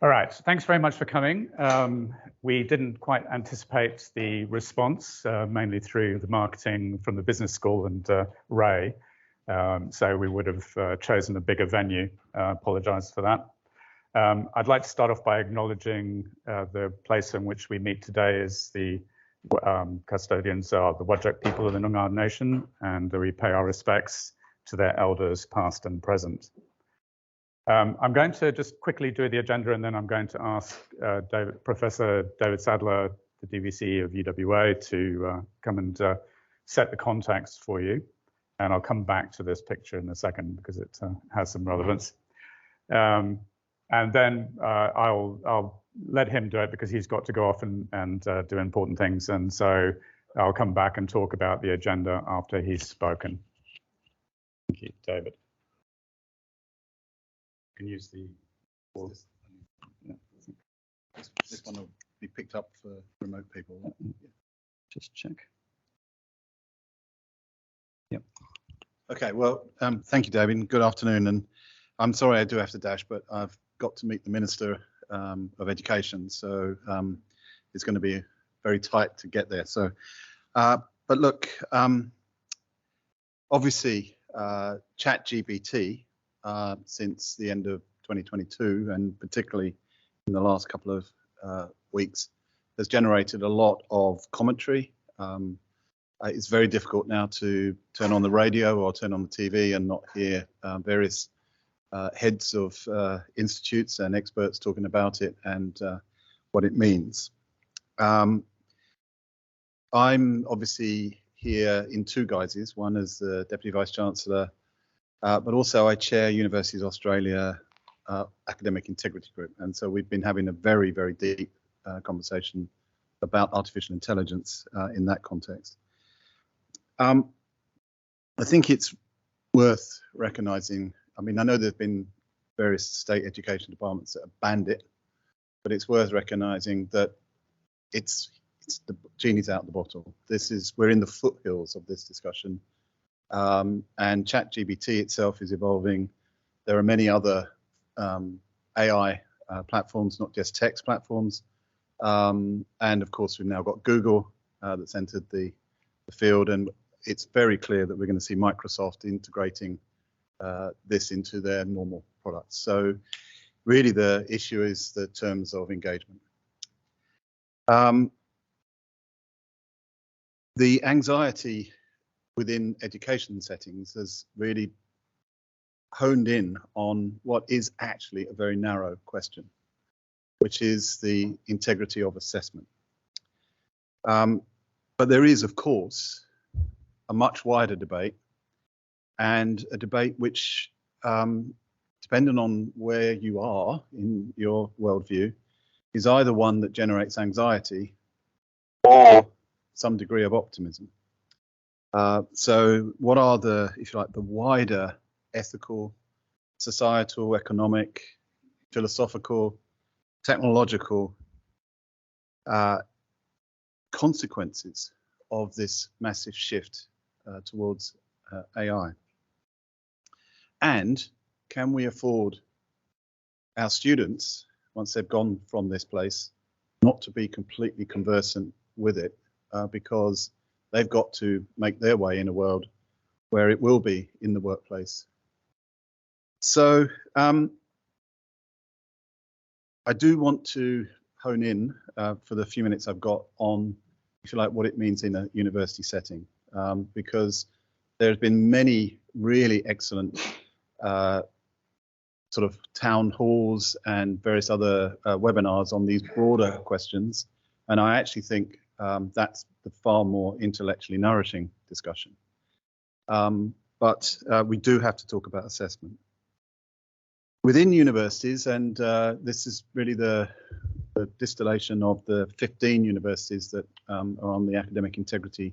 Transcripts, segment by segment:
All right, thanks very much for coming. We didn't quite anticipate the response, mainly through the marketing from the business school and Ray. So we would have chosen a bigger venue. Apologize for that. I'd like to start off by acknowledging the place in which we meet today is the custodians are the Whadjuk people of the Noongar Nation, and we pay our respects to their elders, past and present. I'm going to just quickly do the agenda, and then I'm going to ask Professor David Sadler, the DVC of UWA, to come and set the context for you. And I'll come back to this picture in a second because it has some relevance. And then I'll let him do it because he's got to go off and do important things. And so I'll come back and talk about the agenda after he's spoken. Thank you, David. Can use the this one will be picked up for remote people. Just check. Yep. Okay, well, thank you, David. Good afternoon. And I'm sorry I do have to dash, but I've got to meet the Minister of Education, so it's going to be very tight to get there. So, but look, obviously, ChatGPT, since the end of 2022, and particularly in the last couple of weeks, has generated a lot of commentary. It's very difficult now to turn on the radio or turn on the TV and not hear various heads of institutes and experts talking about it and what it means. I'm obviously here in two guises, one as the Deputy Vice Chancellor, but also I chair Universities Australia Academic Integrity Group. And so we've been having a very, very deep conversation about artificial intelligence in that context. I think it's worth recognising, I mean, I know there's been various state education departments that have banned it, but it's worth recognising that it's the genie's out the bottle. We're in the foothills of this discussion. And ChatGPT itself is evolving. There are many other AI platforms, not just text platforms. And of course, we've now got Google that's entered the field, and it's very clear that we're going to see Microsoft integrating this into their normal products. So really the issue is the terms of engagement. The anxiety within education settings has really honed in on what is actually a very narrow question, which is the integrity of assessment. But there is, of course, a much wider debate, and a debate which, depending on where you are in your worldview, is either one that generates anxiety or some degree of optimism. So what are the, if you like, the wider ethical, societal, economic, philosophical, technological consequences of this massive shift towards AI? And can we afford our students, once they've gone from this place, not to be completely conversant with it, because they've got to make their way in a world where it will be in the workplace. So I do want to hone in for the few minutes I've got on, if you like, what it means in a university setting, because there's been many really excellent sort of town halls and various other webinars on these broader questions. And I actually think that's the far more intellectually nourishing discussion. But we do have to talk about assessment. Within universities, and this is really the distillation of the 15 universities that are on the Academic Integrity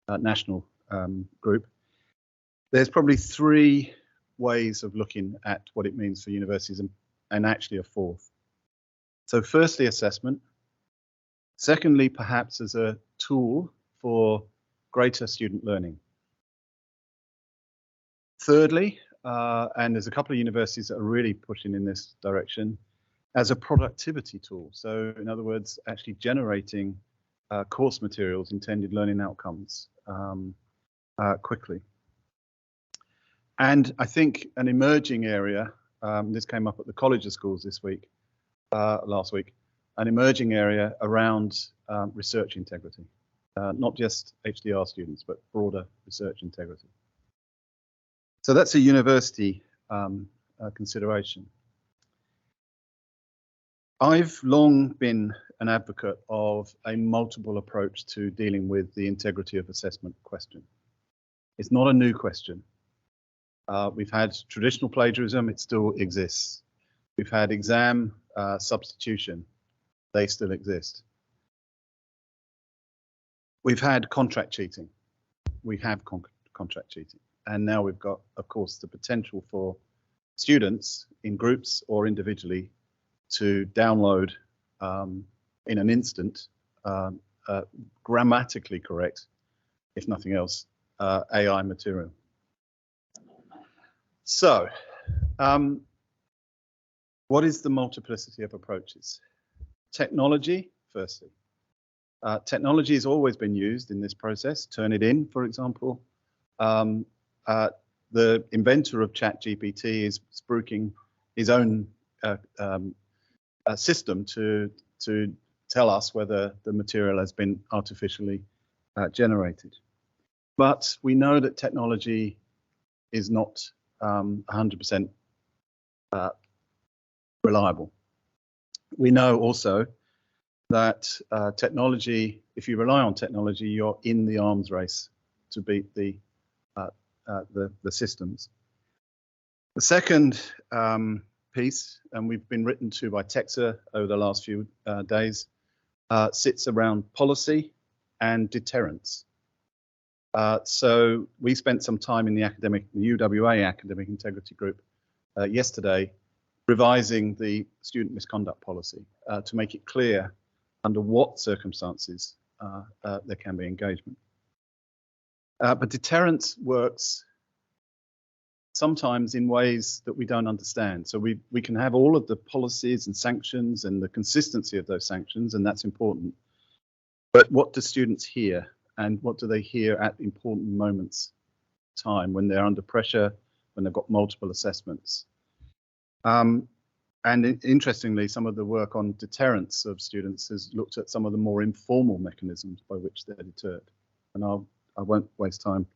National Group, there's probably three ways of looking at what it means for universities, and actually a fourth. So firstly, assessment. Secondly, perhaps as a tool for greater student learning. Thirdly, and there's a couple of universities that are really pushing in this direction, as a productivity tool. So in other words, actually generating course materials, intended learning outcomes quickly. And I think an emerging area, this came up at the College of Schools this week, last week, an emerging area around research integrity, not just HDR students, but broader research integrity. So that's a university consideration. I've long been an advocate of a multiple approach to dealing with the integrity of assessment question. It's not a new question. We've had traditional plagiarism, it still exists. We've had exam substitution, they still exist. We've had contract cheating. We have contract cheating. And now we've got, of course, the potential for students in groups or individually to download in an instant grammatically correct, if nothing else, AI material. So, what is the multiplicity of approaches? Technology, firstly. Technology has always been used in this process. Turnitin, for example. The inventor of ChatGPT is spruiking his own system to tell us whether the material has been artificially generated. But we know that technology is not 100% reliable. We know also that technology, if you rely on technology, you're in the arms race to beat the systems. The second piece, and we've been written to by Texa over the last few days, sits around policy and deterrence. So we spent some time in the UWA Academic Integrity Group yesterday revising the student misconduct policy to make it clear under what circumstances there can be engagement. But deterrence works sometimes in ways that we don't understand. So we can have all of the policies and sanctions and the consistency of those sanctions, and that's important. But what do students hear? And what do they hear at important moments in time when they're under pressure, when they've got multiple assessments? And interestingly, some of the work on deterrence of students has looked at some of the more informal mechanisms by which they're deterred. And I won't waste time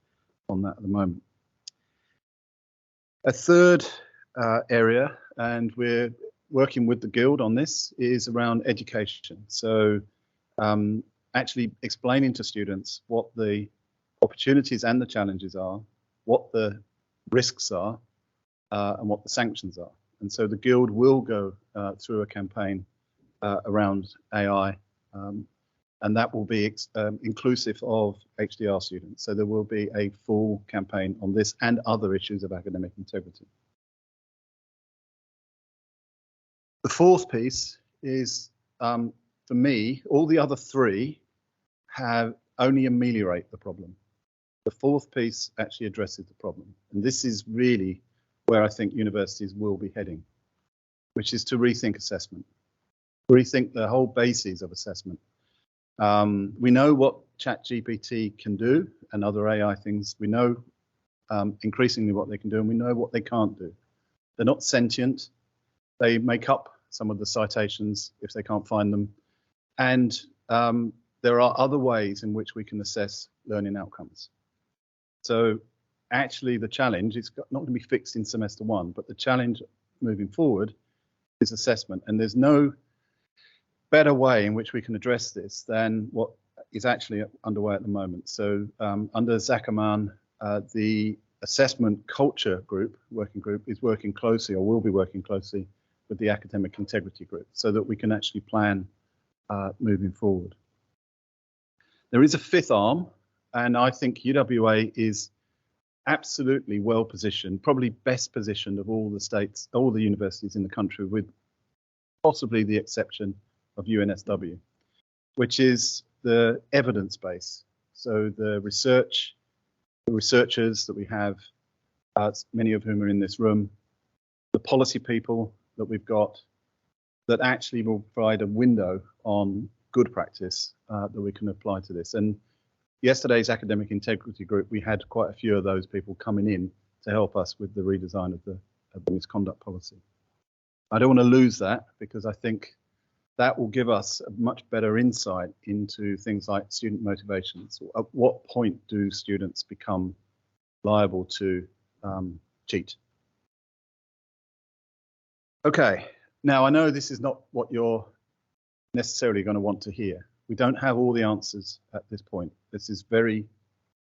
on that at the moment. A third area, and we're working with the Guild on this, is around education. So actually explaining to students what the opportunities and the challenges are, what the risks are, and what the sanctions are. And so the Guild will go through a campaign around AI, and that will be inclusive of HDR students. So there will be a full campaign on this and other issues of academic integrity. The fourth piece is, for me, all the other three have only ameliorate the problem. The fourth piece actually addresses the problem. And this is really where I think universities will be heading, which is to rethink assessment, rethink the whole basis of assessment. We know what ChatGPT can do and other AI things. We know increasingly what they can do, and we know what they can't do. They're not sentient. They make up some of the citations if they can't find them. And there are other ways in which we can assess learning outcomes. So actually the challenge is not going to be fixed in semester one, but the challenge moving forward is assessment. And there's no better way in which we can address this than what is actually underway at the moment. So under Zackerman, the assessment culture group, working group, is working closely, or will be working closely, with the academic integrity group, so that we can actually plan moving forward. There is a fifth arm, and I think UWA is absolutely well positioned, probably best positioned of all the states, all the universities in the country, with possibly the exception of UNSW, which is the evidence base. So the researchers that we have, many of whom are in this room, the policy people that we've got, that actually will provide a window on good practice that we can apply to this. And yesterday's academic integrity group, we had quite a few of those people coming in to help us with the redesign of the misconduct policy. I don't want to lose that, because I think that will give us a much better insight into things like student motivations. At what point do students become liable to cheat? Okay, now I know this is not what you're necessarily going to want to hear. We don't have all the answers at this point. This is very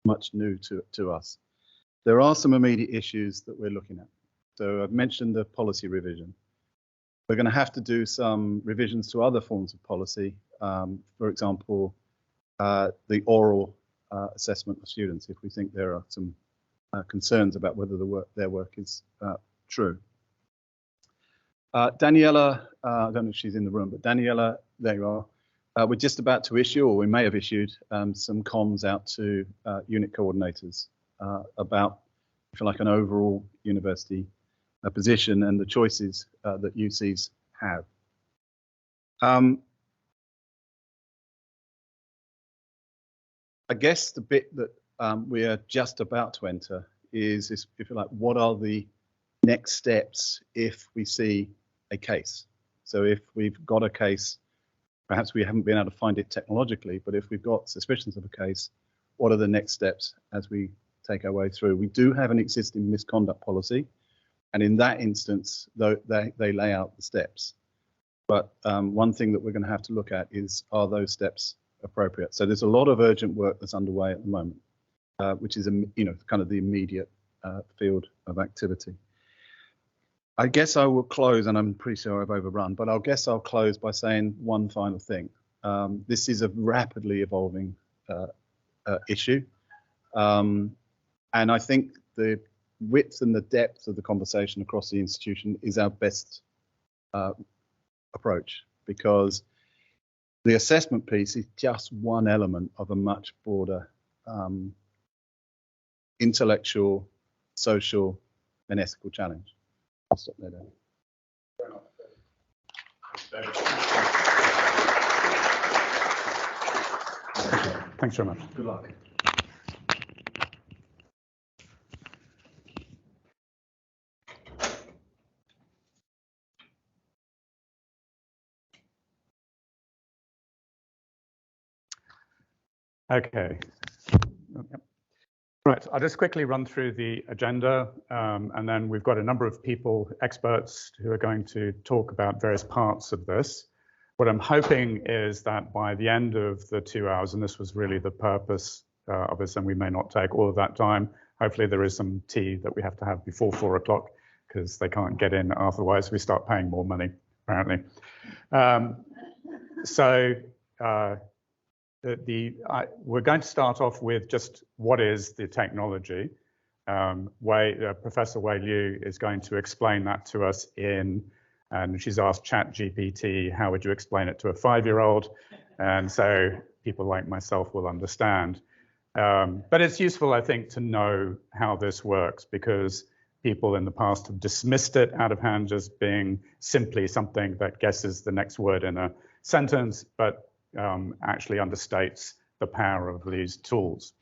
much new to us. There are some immediate issues that we're looking at. So I've mentioned the policy revision. We're going to have to do some revisions to other forms of policy. For example, the oral assessment of students, if we think there are some concerns about whether their work is true. Daniela, I don't know if she's in the room, but Daniela, there you are. We're just about to issue, or we may have issued, some comms out to unit coordinators about, if you like, an overall university position and the choices that UCs have. I guess the bit that we are just about to enter is, if you like, what are the next steps if we see a case? So if we've got a case, perhaps we haven't been able to find it technologically, but if we've got suspicions of a case, what are the next steps as we take our way through? We do have an existing misconduct policy, and in that instance, though, they lay out the steps. But one thing that we're going to have to look at is, are those steps appropriate? So there's a lot of urgent work that's underway at the moment, which is, kind of the immediate field of activity. I guess I will close, and I'm pretty sure I've overrun, but I'll close by saying one final thing. This is a rapidly evolving issue. And I think the width and the depth of the conversation across the institution is our best approach, because the assessment piece is just one element of a much broader intellectual, social, and ethical challenge. I'll stop there, Dan. Thanks very much. Good luck. Okay. Right, I'll just quickly run through the agenda, and then we've got a number of people, experts, who are going to talk about various parts of this. What I'm hoping is that by the end of the 2 hours, and this was really the purpose of this, and we may not take all of that time, hopefully there is some tea that we have to have before 4 o'clock, because they can't get in, otherwise we start paying more money, apparently. We're going to start off with just what is the technology. Professor Wei Liu is going to explain that to us and she's asked ChatGPT, how would you explain it to a 5-year-old? And so people like myself will understand. But it's useful, I think, to know how this works, because people in the past have dismissed it out of hand as being simply something that guesses the next word in a sentence, but actually understates the power of these tools.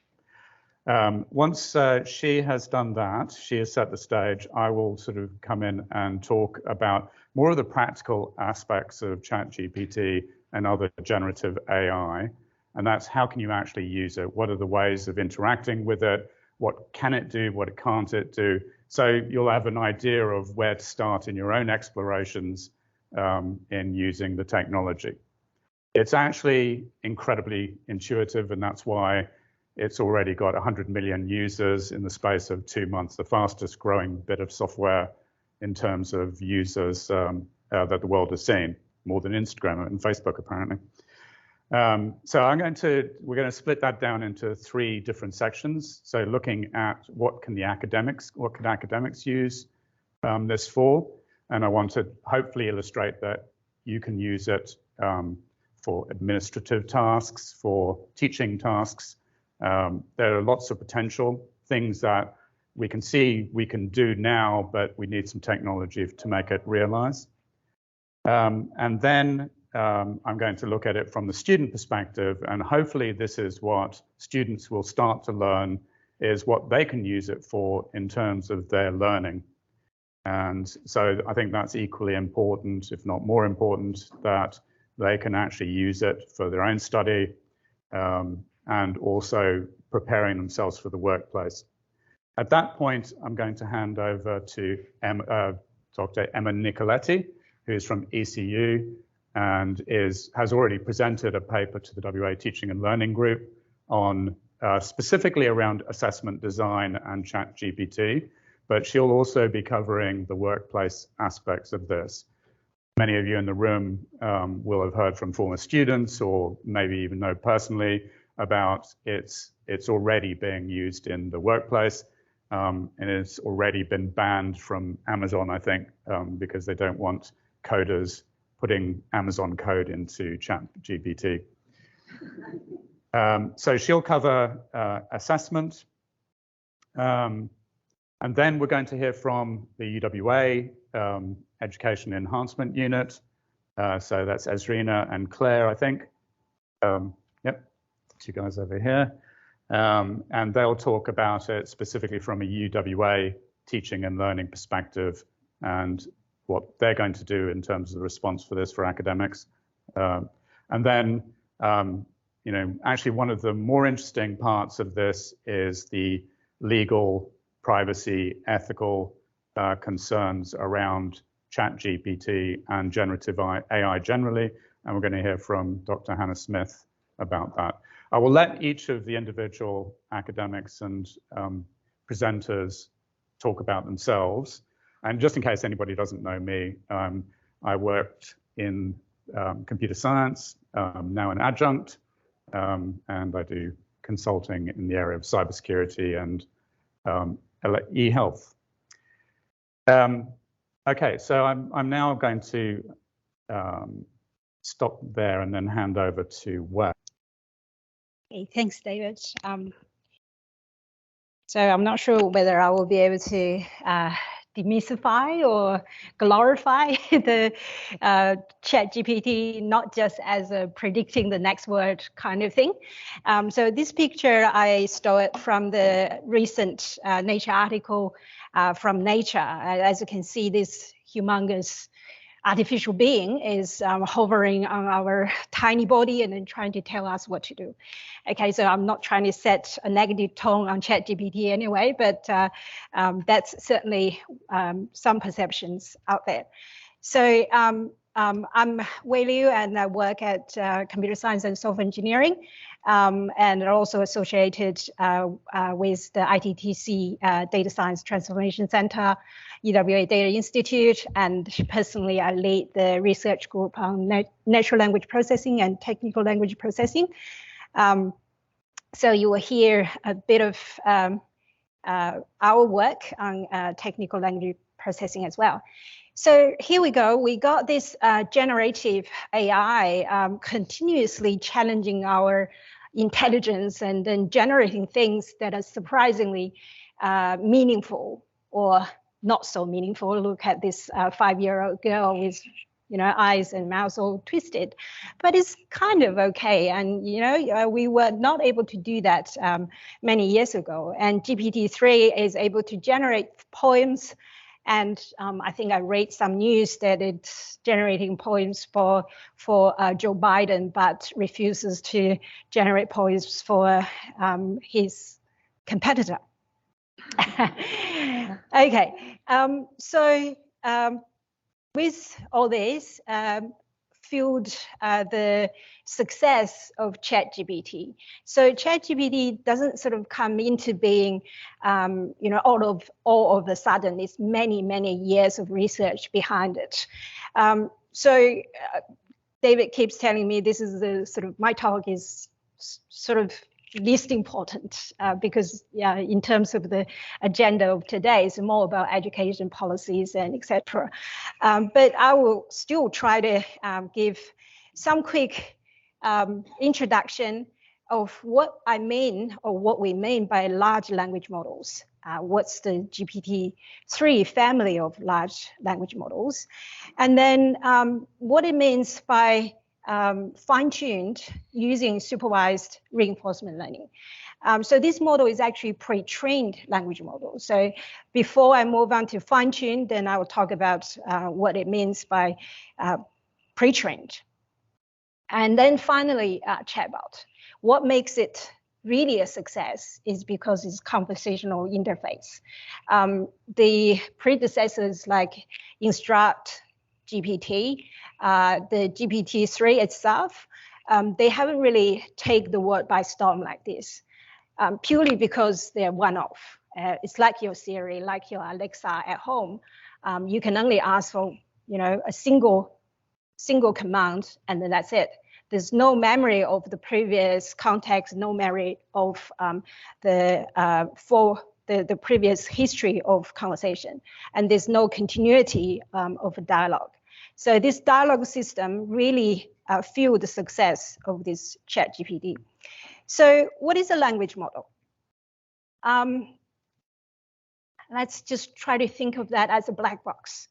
Once she has done that, she has set the stage, I will sort of come in and talk about more of the practical aspects of ChatGPT and other generative AI. And that's, how can you actually use it? What are the ways of interacting with it? What can it do? What can't it do? So you'll have an idea of where to start in your own explorations in using the technology. It's actually incredibly intuitive, and that's why it's already got 100 million users in the space of 2 months, the fastest growing bit of software in terms of users that the world has seen, more than Instagram and Facebook, apparently. So we're going to split that down into 3 different sections. So looking at what can academics use this for, and I want to hopefully illustrate that you can use it for administrative tasks, for teaching tasks. There are lots of potential things that we can see we can do now, but we need some technology to make it realize. And then I'm going to look at it from the student perspective, and hopefully this is what students will start to learn, is what they can use it for in terms of their learning. And so I think that's equally important, if not more important, that they can actually use it for their own study and also preparing themselves for the workplace. At that point, I'm going to hand over to Dr. Emma Nicoletti, who is from ECU and has already presented a paper to the WA Teaching and Learning Group on specifically around assessment design and ChatGPT, but she'll also be covering the workplace aspects of this. Many of you in the room will have heard from former students or maybe even know personally about it's already being used in the workplace, and it's already been banned from Amazon, I think, because they don't want coders putting Amazon code into ChatGPT. So she'll cover assessment. And then we're going to hear from the UWA Education Enhancement Unit. So that's Ezrina and Claire, I think. Yep, two guys over here. And they'll talk about it specifically from a UWA teaching and learning perspective and what they're going to do in terms of the response for this for academics. And then, you know, actually one of the more interesting parts of this is the legal, privacy, ethical concerns around ChatGPT and generative AI generally. And we're going to hear from Dr. Hannah Smith about that. I will let each of the individual academics and presenters talk about themselves. And just in case anybody doesn't know me, I worked in computer science, now an adjunct, and I do consulting in the area of cybersecurity and e-health. Okay, so I'm now going to stop there and then hand over to Wes. Okay, thanks, David. So I'm not sure whether I will be able to demystify or glorify the ChatGPT, not just as a predicting the next word kind of thing. So this picture, I stole it from the recent Nature article from Nature. As you can see, this humongous artificial being is hovering on our tiny body and then trying to tell us what to do. Okay, so I'm not trying to set a negative tone on ChatGPT anyway, but that's certainly some perceptions out there. So I'm Wei Liu, and I work at Computer Science and Software Engineering, and also associated with the ITTC Data Science Transformation Center, EWA Data Institute, and personally I lead the research group on natural language processing and technical language processing. So you will hear a bit of our work on technical language processing as well. So here we go. We got this generative AI continuously challenging our intelligence and then generating things that are surprisingly meaningful or not so meaningful. Look at this 5-year-old girl with, you know, eyes and mouth all twisted, but it's kind of okay. And, you know, we were not able to do that many years ago. And GPT-3 is able to generate poems. And I think I read some news that it's generating poems for Joe Biden, but refuses to generate poems for his competitor. Okay, so with all this, fueled the success of ChatGPT. So ChatGPT doesn't sort of come into being, you know, all of a sudden. It's many, many years of research behind it. So David keeps telling me this is the sort of, my talk is sort of least important because, yeah, in terms of the agenda of today, it's more about education policies and etc. But I will still try to give some quick introduction of what I mean or what we mean by large language models. what's the GPT-3 family of large language models, and then what it means by fine-tuned using supervised reinforcement learning. So this model is actually pre-trained language model. So before I move on to fine-tuned, then I will talk about what it means by pre-trained. And then finally, chatbot. What makes it really a success is because it's conversational interface. The predecessors like Instruct GPT, the GPT-3 itself, they haven't really taken the world by storm like this, purely because they're one-off. It's like your Siri, like your Alexa at home. You can only ask for, a single command, and then that's it. There's no memory of the previous context, no memory of the previous history of conversation, and there's no continuity of a dialogue. So this dialogue system really fueled the success of this ChatGPT. So what is a language model? Let's just try to think of that as a black box.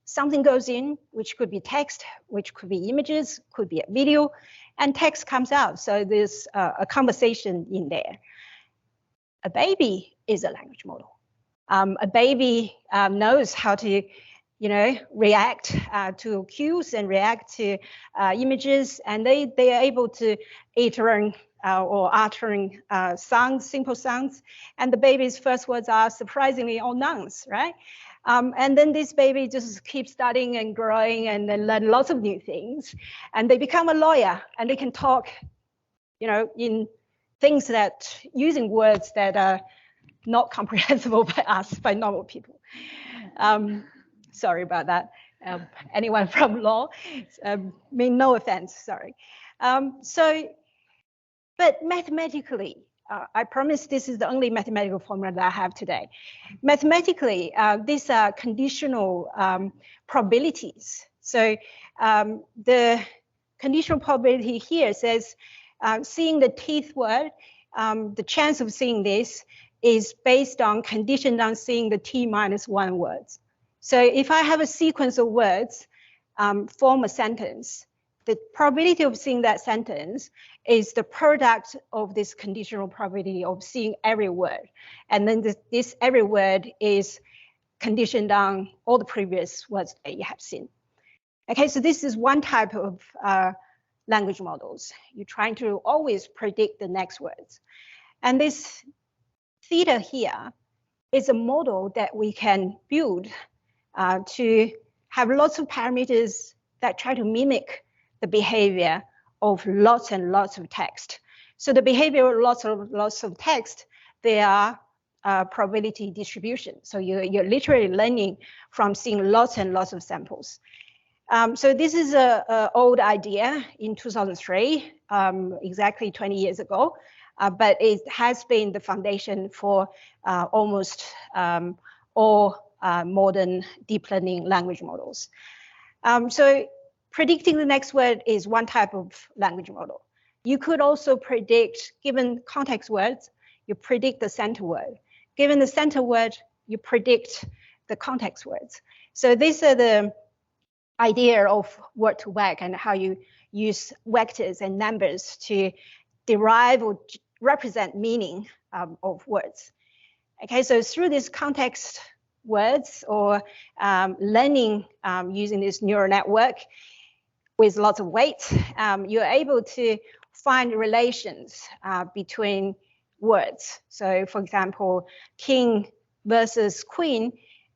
Something goes in, which could be text, which could be images, could be a video, and text comes out. So there's a conversation in there. A baby is a language model. A baby knows how to, react to cues and react to images, and they are able to uttering sounds, simple sounds. And the baby's first words are surprisingly all nouns, right? And then this baby just keeps studying and growing and then learn lots of new things. And they become a lawyer and they can talk, in things that, using words that are not comprehensible by us, by normal people. Sorry about that. Anyone from law, mean no offense, sorry. But mathematically, I promise this is the only mathematical formula that I have today. Mathematically, these are conditional probabilities. So the conditional probability here says seeing the teeth word, the chance of seeing this is based on conditioned on seeing the t-1 words. So if I have a sequence of words form a sentence, the probability of seeing that sentence is the product of this conditional probability of seeing every word. And then this every word is conditioned on all the previous words that you have seen. Okay, so this is one type of language models. You're trying to always predict the next words. And this theta here is a model that we can build to have lots of parameters that try to mimic the behavior of lots and lots of text. So the behavior of lots of text, they are probability distribution. So you're literally learning from seeing lots and lots of samples. So this is an old idea in 2003, exactly 20 years ago, but it has been the foundation for almost all modern deep learning language models. So predicting the next word is one type of language model. You could also predict, given context words, you predict the center word. Given the center word, you predict the context words. So these are the idea of word-to-vec and how you use vectors and numbers to derive or represent meaning of words. Okay, so through these context words or learning using this neural network with lots of weights, you're able to find relations between words. So for example, king versus queen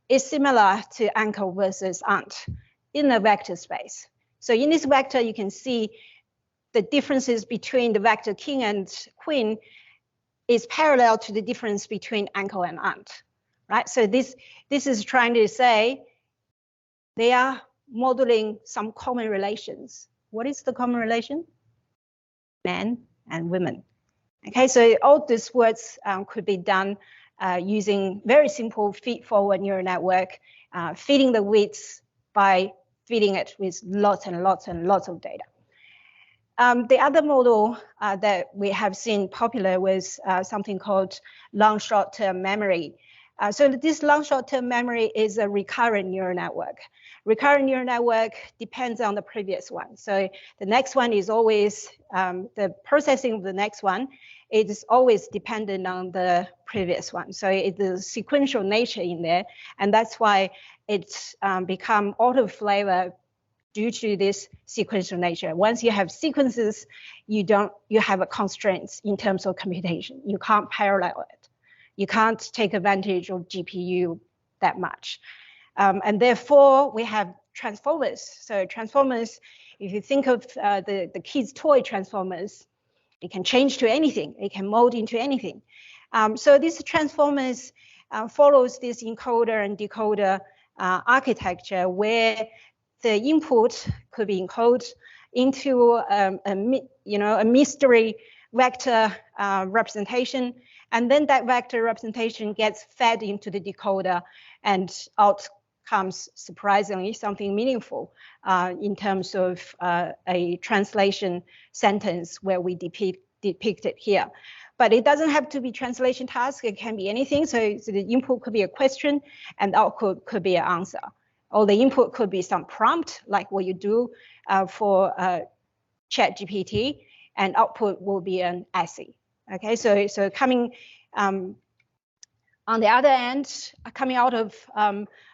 is similar to uncle versus aunt in a vector space. So in this vector, you can see the differences between the vector king and queen is parallel to the difference between uncle and aunt, right? So this is trying to say they are modeling some common relations. What is the common relation? Men and women. Okay, so all these words could be done using very simple feed-forward neural network, feeding the weights by feeding it with lots and lots and lots of data. The other model that we have seen popular was something called long short-term memory. So this long short-term memory is a recurrent neural network. Recurrent neural network depends on the previous one. So the next one is always, the processing of the next one, it is always dependent on the previous one. So it's a sequential nature in there. And that's why it's become autoflavor due to this sequential nature. Once you have sequences, you have a constraints in terms of computation. You can't parallel it. You can't take advantage of GPU that much. And therefore, we have transformers. So transformers, if you think of the kids' toy transformers, it can change to anything. It can mold into anything. So these transformers follows this encoder and decoder architecture where the input could be encoded into a mystery vector representation, and then that vector representation gets fed into the decoder, and out comes surprisingly something meaningful in terms of a translation sentence where we depict it here. But it doesn't have to be translation task. It can be anything. So the input could be a question, and the output could be an answer. Or the input could be some prompt, like what you do for ChatGPT, and output will be an essay. Okay, so coming on the other end, coming out of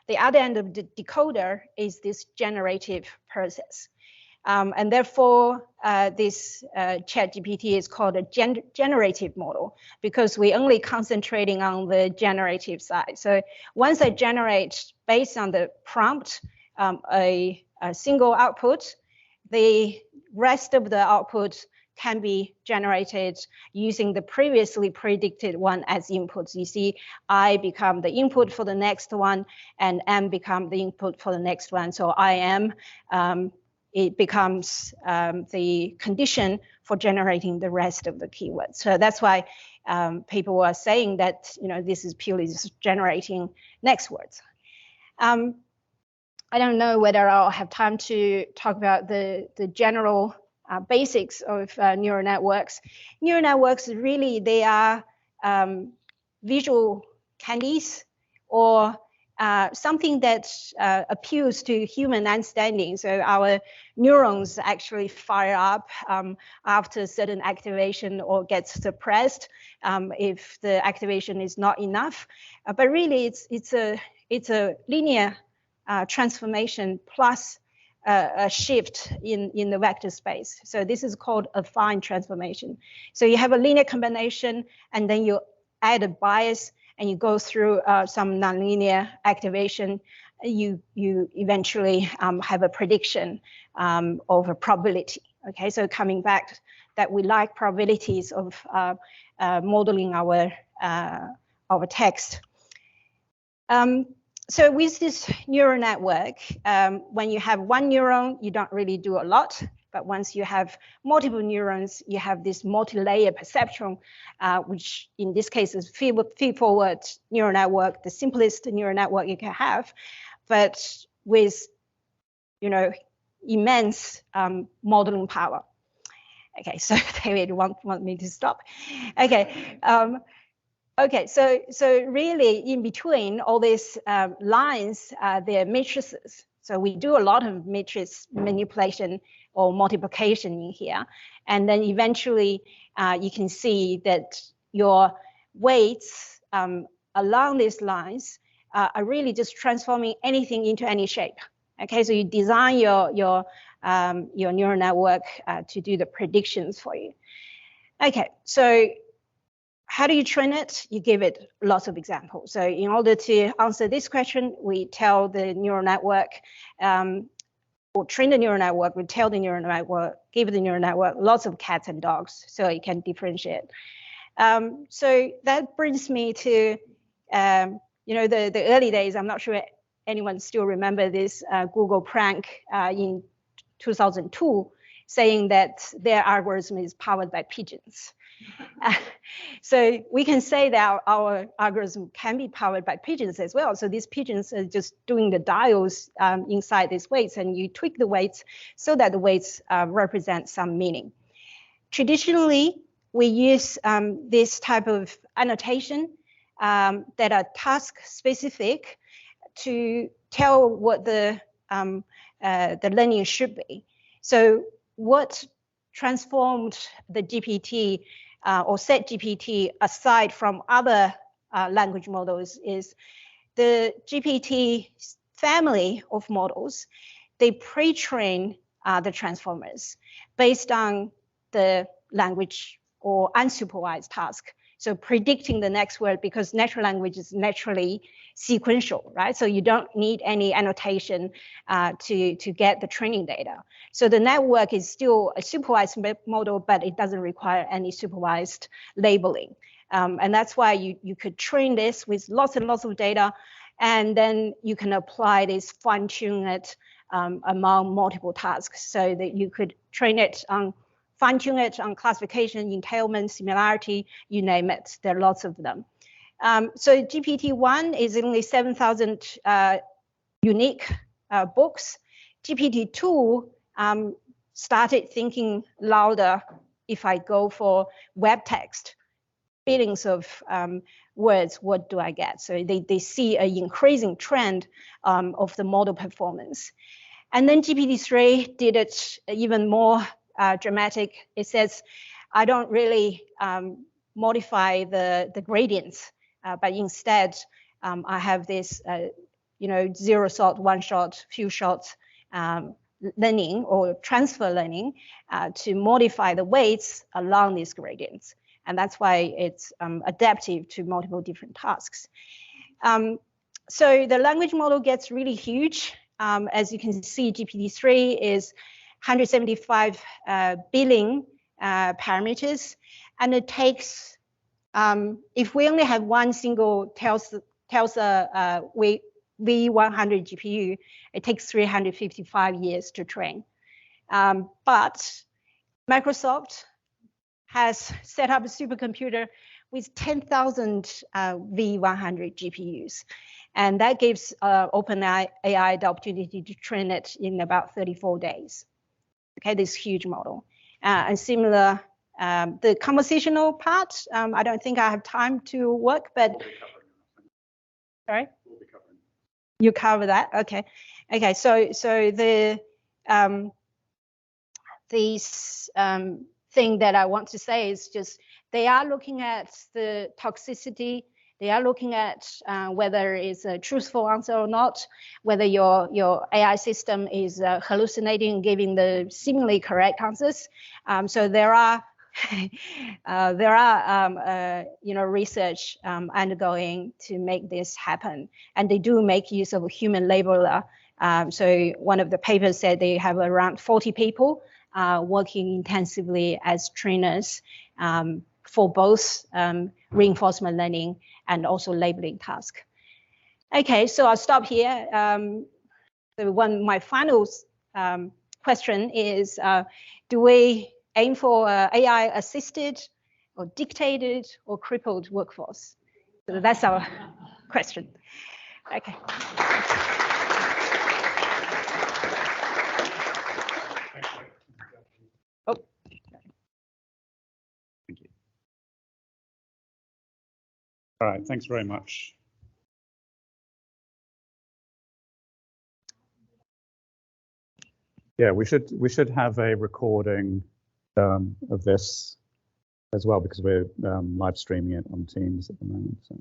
the other end of the decoder is this generative process. And therefore, this ChatGPT is called a generative model because we're only concentrating on the generative side. So once I generate, based on the prompt, a single output, the rest of the output can be generated using the previously predicted one as inputs. You see, I become the input for the next one, and M become the input for the next one. So I am, it becomes the condition for generating the rest of the keywords. So that's why people are saying that this is purely just generating next words. I don't know whether I'll have time to talk about the general basics of neural networks. Neural networks really, they are visual candies or something that appeals to human understanding. So our neurons actually fire up after certain activation or gets suppressed if the activation is not enough. But really, it's a linear transformation plus a shift in the vector space. So this is called affine transformation. So you have a linear combination, and then you add a bias, and you go through some nonlinear activation. You eventually have a prediction of a probability. Okay, so coming back that we like probabilities of modeling our text. So with this neural network, when you have one neuron, you don't really do a lot. But once you have multiple neurons, you have this multi-layer perceptron, which in this case is feed-forward neural network, the simplest neural network you can have, but with immense modeling power. Okay, so David want me to stop. Okay. Okay, so really in between all these lines, they're matrices. So we do a lot of matrix manipulation or multiplication in here. And then eventually you can see that your weights along these lines are really just transforming anything into any shape. Okay, so you design your neural network to do the predictions for you. Okay, so how do you train it? You give it lots of examples. So in order to answer this question, we tell the neural network, or train the neural network, we tell the neural network, give the neural network lots of cats and dogs so it can differentiate. So that brings me to, the early days. I'm not sure anyone still remember this Google prank in 2002 saying that their algorithm is powered by pigeons. So we can say that our algorithm can be powered by pigeons as well. So these pigeons are just doing the dials inside these weights, and you tweak the weights so that the weights represent some meaning. Traditionally, we use this type of annotation that are task specific to tell what the learning should be. So what transformed the GPT or ChatGPT aside from other language models is the GPT family of models. They pre-train the transformers based on the language or unsupervised task. So predicting the next word, because natural language is naturally sequential, right? So you don't need any annotation to get the training data. So the network is still a supervised model, but it doesn't require any supervised labeling. And that's why you could train this with lots and lots of data, and then you can apply this, fine-tune it among multiple tasks, so that you could train it on, fine-tune it on classification, entailment, similarity, you name it. There are lots of them. So GPT-1 is only 7,000 unique books. GPT-2 started thinking louder. If I go for web text, billions of words, what do I get? So they see an increasing trend of the model performance. And then GPT-3 did it even more dramatic. It says, I don't really modify the gradients, but instead I have this, zero shot, one shot, few shots learning or transfer learning to modify the weights along these gradients. And that's why it's adaptive to multiple different tasks. So the language model gets really huge. As you can see, GPT-3 is 175 billion parameters, and it takes, if we only have one single Tesla V100 GPU, it takes 355 years to train. But Microsoft has set up a supercomputer with 10,000 V100 GPUs. And that gives OpenAI the opportunity to train it in about 34 days. Okay, this huge model. And similar, the conversational part, I don't think I have time to work, but sorry? We'll be covering. You cover that, okay. Okay, so the thing that I want to say is just, they are looking at the toxicity. They are looking at whether it's a truthful answer or not, whether your AI system is hallucinating, giving the seemingly correct answers. So there are research undergoing to make this happen, and they do make use of a human labeler. So one of the papers said they have around 40 people working intensively as trainers for both reinforcement learning and also labeling task. Okay, so I'll stop here. My final question is, do we aim for AI assisted or dictated or crippled workforce? So that's our question. Okay. Oh. Thank you. All right, thanks very much. Yeah, we should have a recording of this as well, because we're live streaming it on Teams at the moment. So.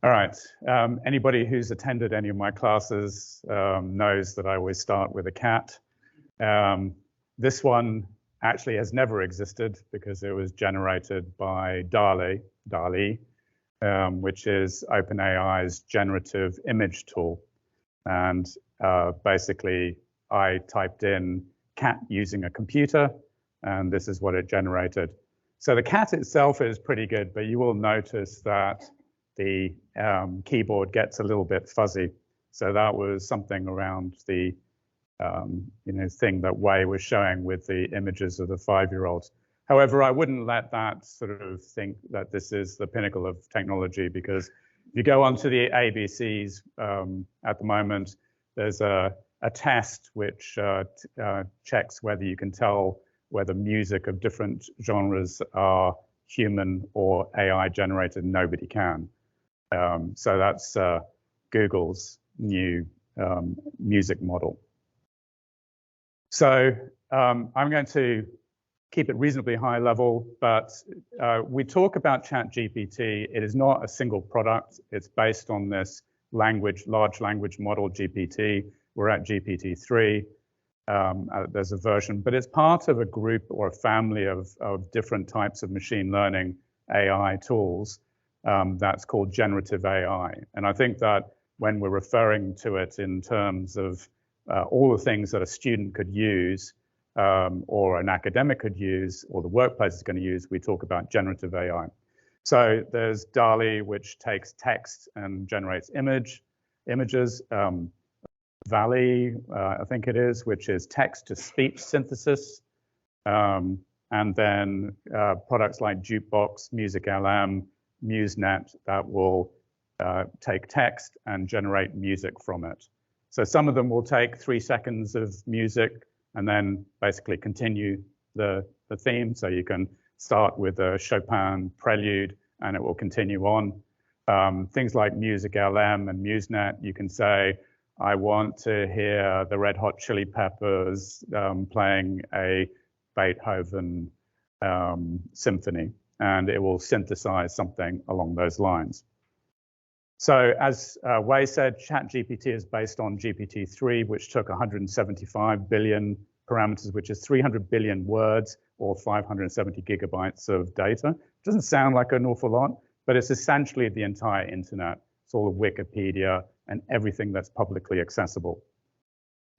All right, anybody who's attended any of my classes knows that I always start with a cat. This one actually has never existed because it was generated by DALL-E, which is OpenAI's generative image tool. And basically, I typed in cat using a computer, and this is what it generated. So the cat itself is pretty good, but you will notice that the keyboard gets a little bit fuzzy. So that was something around the thing that Wei was showing with the images of the 5-year-olds. However, I wouldn't let that sort of think that this is the pinnacle of technology, because if you go onto the ABCs at the moment, there's a test which checks whether you can tell whether music of different genres are human or AI generated. Nobody can. So that's Google's new music model. So I'm going to keep it reasonably high level, but we talk about ChatGPT. It is not a single product. It's based on this large language model, GPT. We're at GPT-3. There's a version, but it's part of a group or a family of different types of machine learning AI tools that's called generative AI. And I think that when we're referring to it in terms of all the things that a student could use, or an academic could use, or the workplace is going to use, we talk about generative AI. So there's DALL-E, which takes text and generates images. Valley, I think it is, which is text-to-speech synthesis. And then products like Jukebox, MusicLM, MuseNet, that will take text and generate music from it. So some of them will take 3 seconds of music and then basically continue the theme. So you can start with a Chopin prelude and it will continue on. Things like MusicLM and MuseNet, you can say, I want to hear the Red Hot Chili Peppers playing a Beethoven symphony, and it will synthesize something along those lines. So as Wei said, ChatGPT is based on GPT-3, which took 175 billion parameters, which is 300 billion words or 570 gigabytes of data. It doesn't sound like an awful lot, but it's essentially the entire internet. It's all of Wikipedia and everything that's publicly accessible.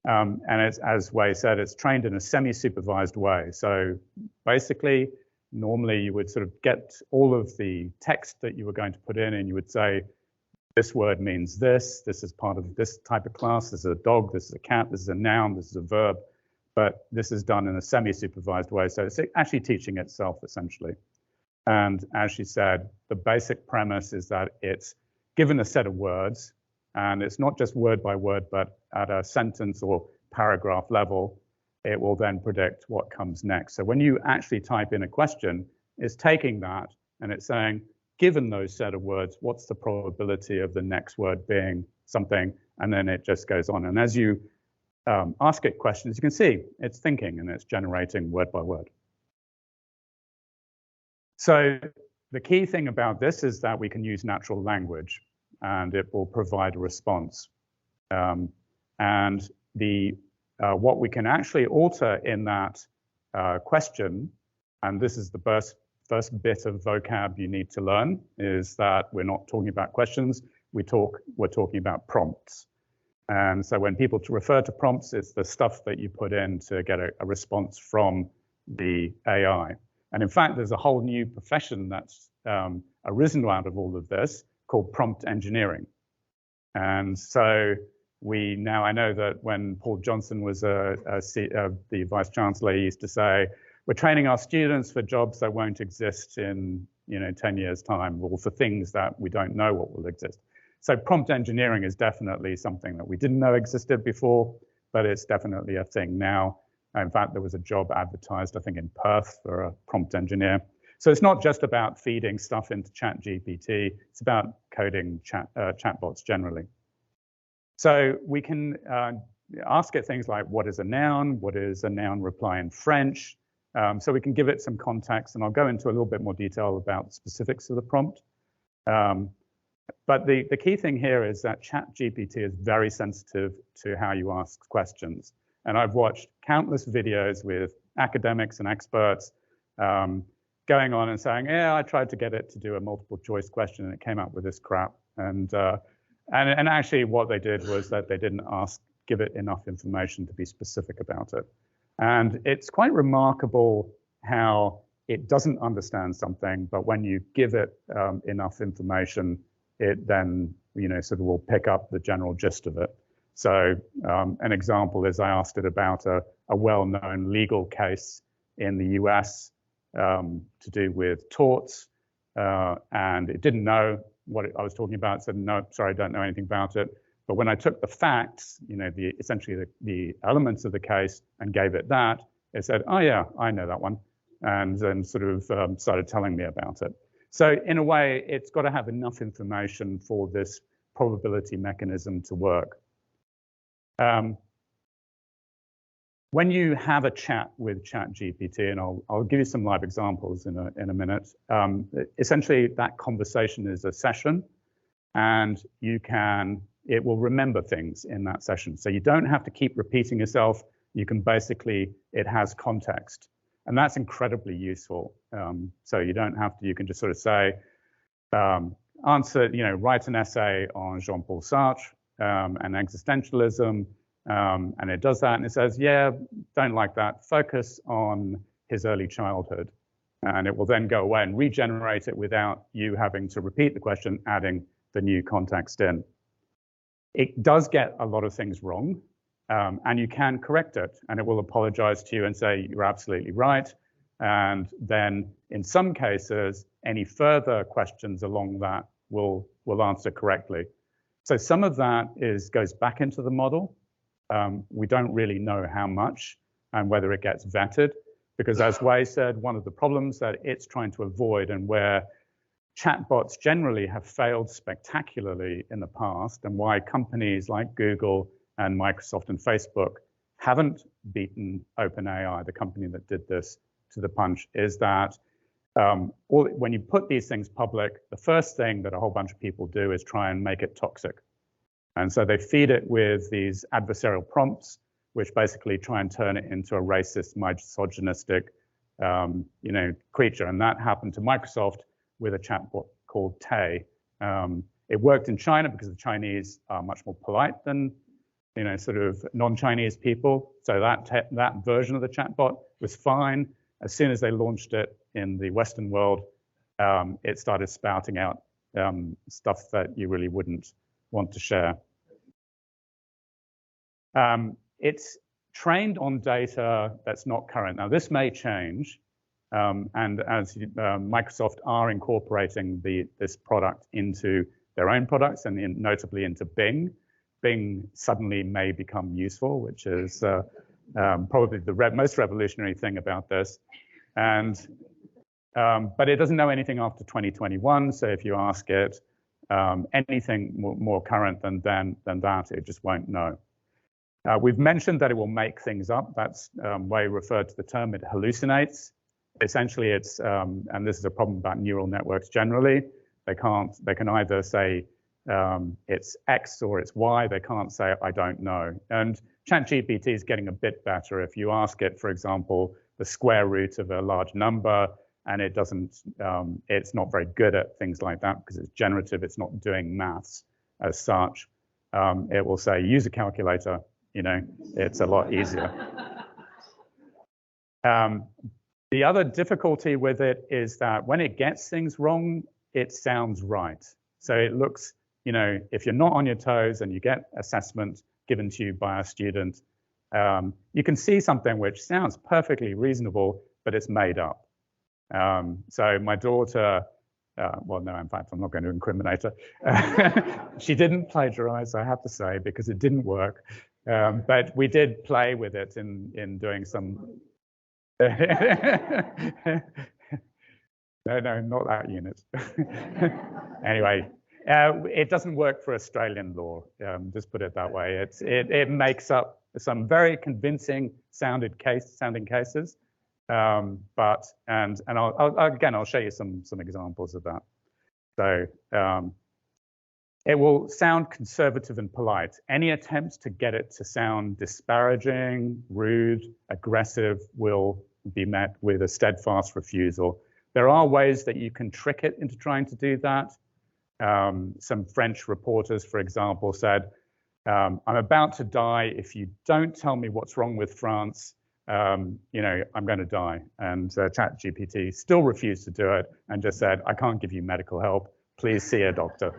And it's, as Wei said, it's trained in a semi-supervised way. So basically, normally you would sort of get all of the text that you were going to put in, and you would say, this word means this is part of this type of class, this is a dog, this is a cat, this is a noun, this is a verb, but this is done in a semi-supervised way. So it's actually teaching itself, essentially. And as she said, the basic premise is that it's given a set of words, and it's not just word by word, but at a sentence or paragraph level, it will then predict what comes next. So when you actually type in a question, it's taking that and it's saying, given those set of words, what's the probability of the next word being something? And then it just goes on. And as you ask it questions, you can see it's thinking and it's generating word by word. So the key thing about this is that we can use natural language and it will provide a response. And what we can actually alter in that question, and this is the first bit of vocab you need to learn, is that we're not talking about questions, we're talking about prompts. And so when people refer to prompts, it's the stuff that you put in to get a response from the AI. And in fact, there's a whole new profession that's arisen out of all of this called prompt engineering. And so I know that when Paul Johnson was the Vice Chancellor, he used to say, we're training our students for jobs that won't exist in 10 years' time, or for things that we don't know what will exist. So prompt engineering is definitely something that we didn't know existed before, but it's definitely a thing now. In fact, there was a job advertised, I think, in Perth for a prompt engineer. So it's not just about feeding stuff into ChatGPT, it's about coding chatbots generally. So we can ask it things like, what is a noun? What is a noun reply in French? So we can give it some context, and I'll go into a little bit more detail about the specifics of the prompt. But the key thing here is that ChatGPT is very sensitive to how you ask questions. And I've watched countless videos with academics and experts going on and saying, yeah, I tried to get it to do a multiple choice question and it came up with this crap. And actually what they did was that they didn't give it enough information to be specific about it. And it's quite remarkable how it doesn't understand something, but when you give it enough information, it then, sort of will pick up the general gist of it. So an example is I asked it about a well-known legal case in the US to do with torts, and it didn't know what I was talking about. It said, no, sorry, I don't know anything about it. But when I took the facts, essentially the elements of the case and gave it that, it said, oh yeah, I know that one, and then sort of started telling me about it. So in a way, it's got to have enough information for this probability mechanism to work. When you have a chat with ChatGPT, and I'll give you some live examples in a minute, essentially that conversation is a session, and it will remember things in that session. So you don't have to keep repeating yourself. You can basically, it has context, and that's incredibly useful. So you don't have to, you can just sort of say, write an essay on Jean-Paul Sartre and existentialism, and it does that, and it says, yeah, don't like that, focus on his early childhood. And it will then go away and regenerate it without you having to repeat the question, adding the new context in. It does get a lot of things wrong, and you can correct it, and it will apologize to you and say, you're absolutely right. And then in some cases, any further questions along that will answer correctly. So some of that goes back into the model. We don't really know how much and whether it gets vetted, because as Wei said, one of the problems that it's trying to avoid, and where chatbots generally have failed spectacularly in the past, and why companies like Google and Microsoft and Facebook haven't beaten OpenAI, the company that did this, to the punch, is that when you put these things public, the first thing that a whole bunch of people do is try and make it toxic. And so they feed it with these adversarial prompts, which basically try and turn it into a racist, misogynistic, creature. And that happened to Microsoft with a chatbot called Tay. It worked in China because the Chinese are much more polite than, sort of non-Chinese people. So that version of the chatbot was fine. As soon as they launched it in the Western world, it started spouting out stuff that you really wouldn't want to share. It's trained on data that's not current. Now, this may change, and as Microsoft are incorporating this product into their own products, and notably into Bing. Bing suddenly may become useful, which is probably the most revolutionary thing about this. And but it doesn't know anything after 2021. So if you ask it anything more current than that, it just won't know. We've mentioned that it will make things up. That's Wei referred to the term. It hallucinates. Essentially, it's and this is a problem about neural networks generally. They can either say it's X or it's Y. They can't say I don't know. And ChatGPT is getting a bit better. If you ask it, for example, the square root of a large number, and it doesn't, it's not very good at things like that because it's generative. It's not doing maths as such. It will say use a calculator. It's a lot easier. The other difficulty with it is that when it gets things wrong, it sounds right. So it looks, if you're not on your toes and you get assessment given to you by a student, you can see something which sounds perfectly reasonable, but it's made up. So my daughter, well, no, in fact, I'm not going to incriminate her. She didn't plagiarize, I have to say, because it didn't work. But we did play with it in doing some. No, not that unit. Anyway, it doesn't work for Australian law. Just put it that way. It makes up some very convincing sounding cases. But I'll show you some examples of that. So it will sound conservative and polite. Any attempts to get it to sound disparaging, rude, aggressive will be met with a steadfast refusal. There are ways that you can trick it into trying to do that. Some French reporters, for example, said, I'm about to die. If you don't tell me what's wrong with France, I'm going to die. And ChatGPT still refused to do it and just said, I can't give you medical help. please see a doctor.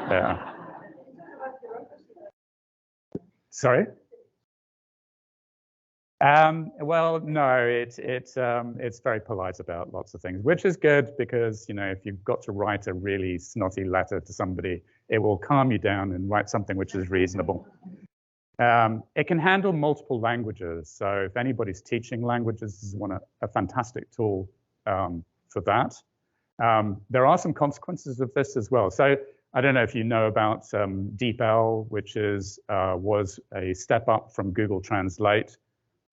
Yeah. Sorry? Well, no, it's very polite about lots of things, which is good because, you know, if you've got to write a really snotty letter to somebody, it will calm you down and write something which is reasonable. It can handle multiple languages. So if anybody's teaching languages, this is a fantastic tool for that. There are some consequences of this as well. So I don't know if you know about DeepL, which was a step up from Google Translate.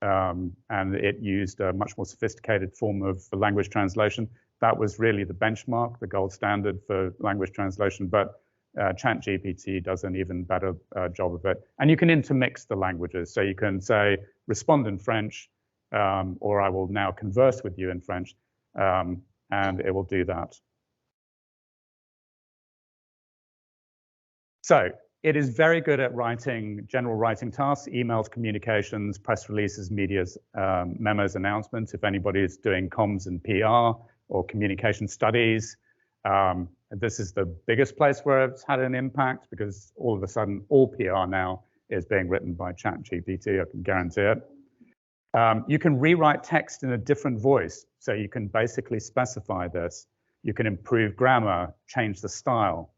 And it used a much more sophisticated form of language translation. That was really the benchmark, the gold standard for language translation, but ChatGPT does an even better job of it. And you can intermix the languages. So you can say, respond in French, or I will now converse with you in French, and it will do that. So it is very good at writing general writing tasks, emails, communications, press releases, medias, memos, announcements. If anybody is doing comms and PR or communication studies, this is the biggest place where it's had an impact because all of a sudden all PR now is being written by ChatGPT, I can guarantee it. You can rewrite text in a different voice. So you can basically specify this. You can improve grammar, change the style.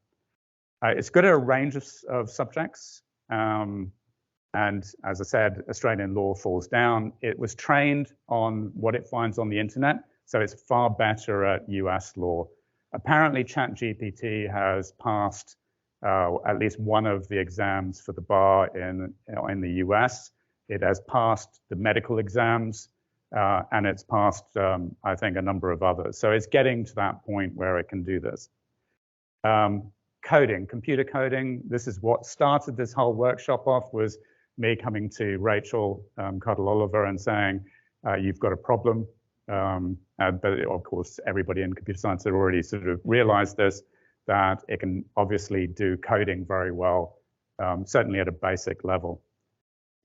It's good at a range of subjects. And as I said, Australian law falls down. It was trained on what it finds on the internet, so it's far better at US law. Apparently, ChatGPT has passed at least one of the exams for the bar in the US. It has passed the medical exams, and it's passed, I think, a number of others. So it's getting to that point where it can do this. Coding, computer coding. This is what started this whole workshop off, was me coming to Rachel Cottle-Oliver and saying, you've got a problem. But of course, everybody in computer science had already sort of realized this, that it can obviously do coding very well, certainly at a basic level.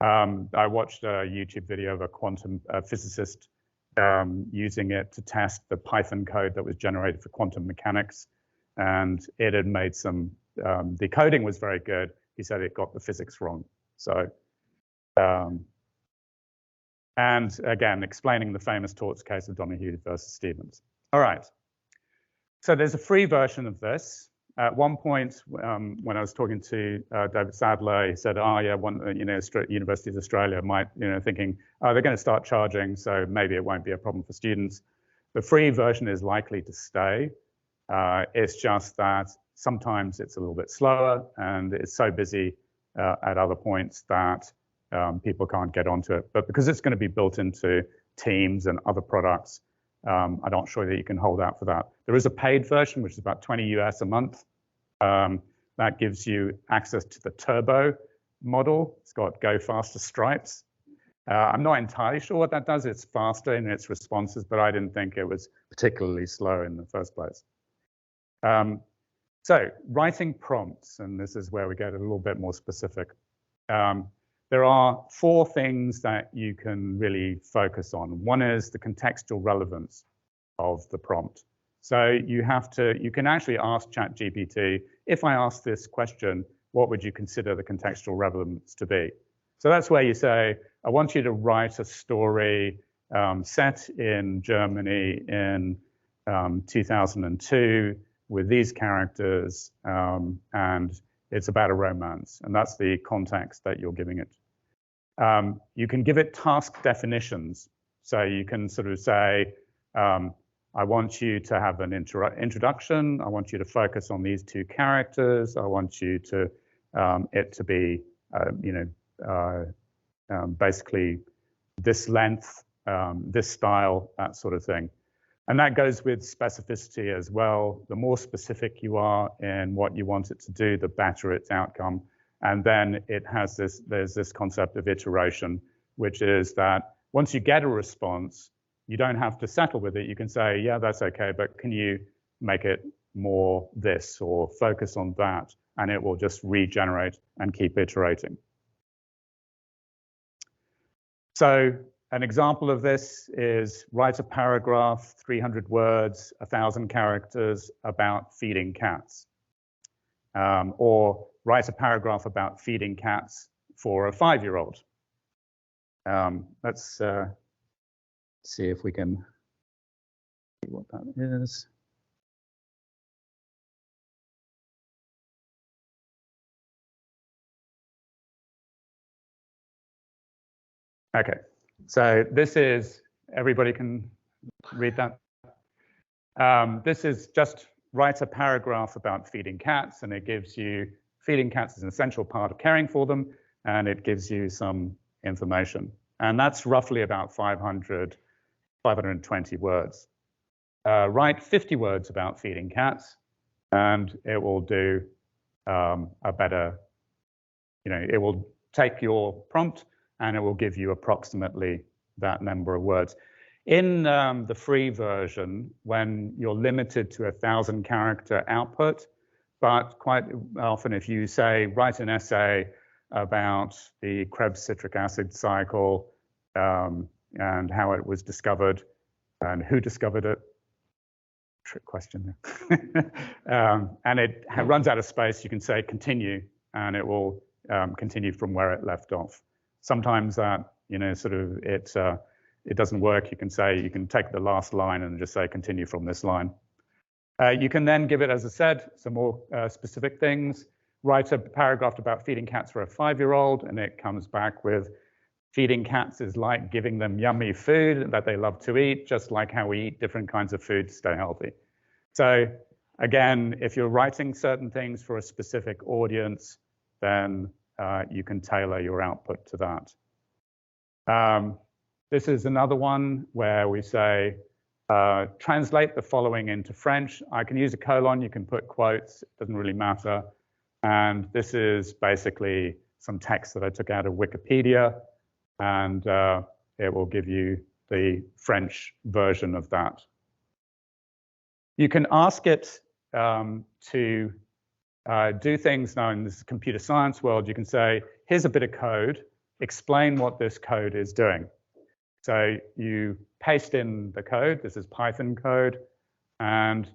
I watched a YouTube video of a quantum physicist using it to test the Python code that was generated for quantum mechanics. And it had made some, the coding was very good. He said it got the physics wrong. So, and again, explaining the famous torts case of Donahue versus Stevens. All right. So there's a free version of this. At one point, when I was talking to David Sadler, he said, "Oh yeah, University of Australia might, thinking, oh, they're going to start charging, so maybe it won't be a problem for students." The free version is likely to stay. It's just that sometimes it's a little bit slower, and it's so busy at other points that people can't get onto it. But because it's going to be built into Teams and other products, I'm not sure that you can hold out for that. There is a paid version, which is about 20 US a month. That gives you access to the turbo model. It's got go faster stripes. I'm not entirely sure what that does. It's faster in its responses, but I didn't think it was particularly slow in the first place. So writing prompts, and this is where we get a little bit more specific. There are 4 things that you can really focus on. One is the contextual relevance of the prompt. So you can actually ask ChatGPT, if I ask this question, what would you consider the contextual relevance to be? So that's where you say, I want you to write a story set in Germany in 2002 with these characters, and it's about a romance. And that's the context that you're giving it. You can give it task definitions. So you can sort of say, I want you to have an introduction. I want you to focus on these 2 characters. I want you to it to be, basically this length, this style, that sort of thing. And that goes with specificity as well. The more specific you are in what you want it to do, the better its outcome. And then there's this concept of iteration, which is that once you get a response, you don't have to settle with it. You can say, yeah, that's okay, but can you make it more this or focus on that? And it will just regenerate and keep iterating. So An example of this is write a paragraph, 300 words, 1,000 characters about feeding cats. Or write a paragraph about feeding cats for a 5-year-old. Let's see if we can see what that is. Okay, so this is, everybody can read that. This is just write a paragraph about feeding cats, and it gives you, feeding cats is an essential part of caring for them, and it gives you some information. And that's roughly about 520 words. Write 50 words about feeding cats, and it will do a better, it will take your prompt and it will give you approximately that number of words. In the free version, when you're limited to 1,000 character output, but quite often if you say, write an essay about the Krebs citric acid cycle and how it was discovered and who discovered it, trick question there. And it runs out of space, you can say continue, and it will continue from where it left off. Sometimes that, it doesn't work. You can take the last line and just say continue from this line. You can then give it, as I said, some more specific things. Write a paragraph about feeding cats for a 5-year-old, and it comes back with feeding cats is like giving them yummy food that they love to eat, just like how we eat different kinds of food to stay healthy. So again, if you're writing certain things for a specific audience, then you can tailor your output to that. This is another one where we say, translate the following into French. I can use a colon, you can put quotes, it doesn't really matter. And this is basically some text that I took out of Wikipedia, and it will give you the French version of that. You can ask it to do things now in this computer science world. You can say, here's a bit of code, explain what this code is doing. So you paste in the code, this is Python code, and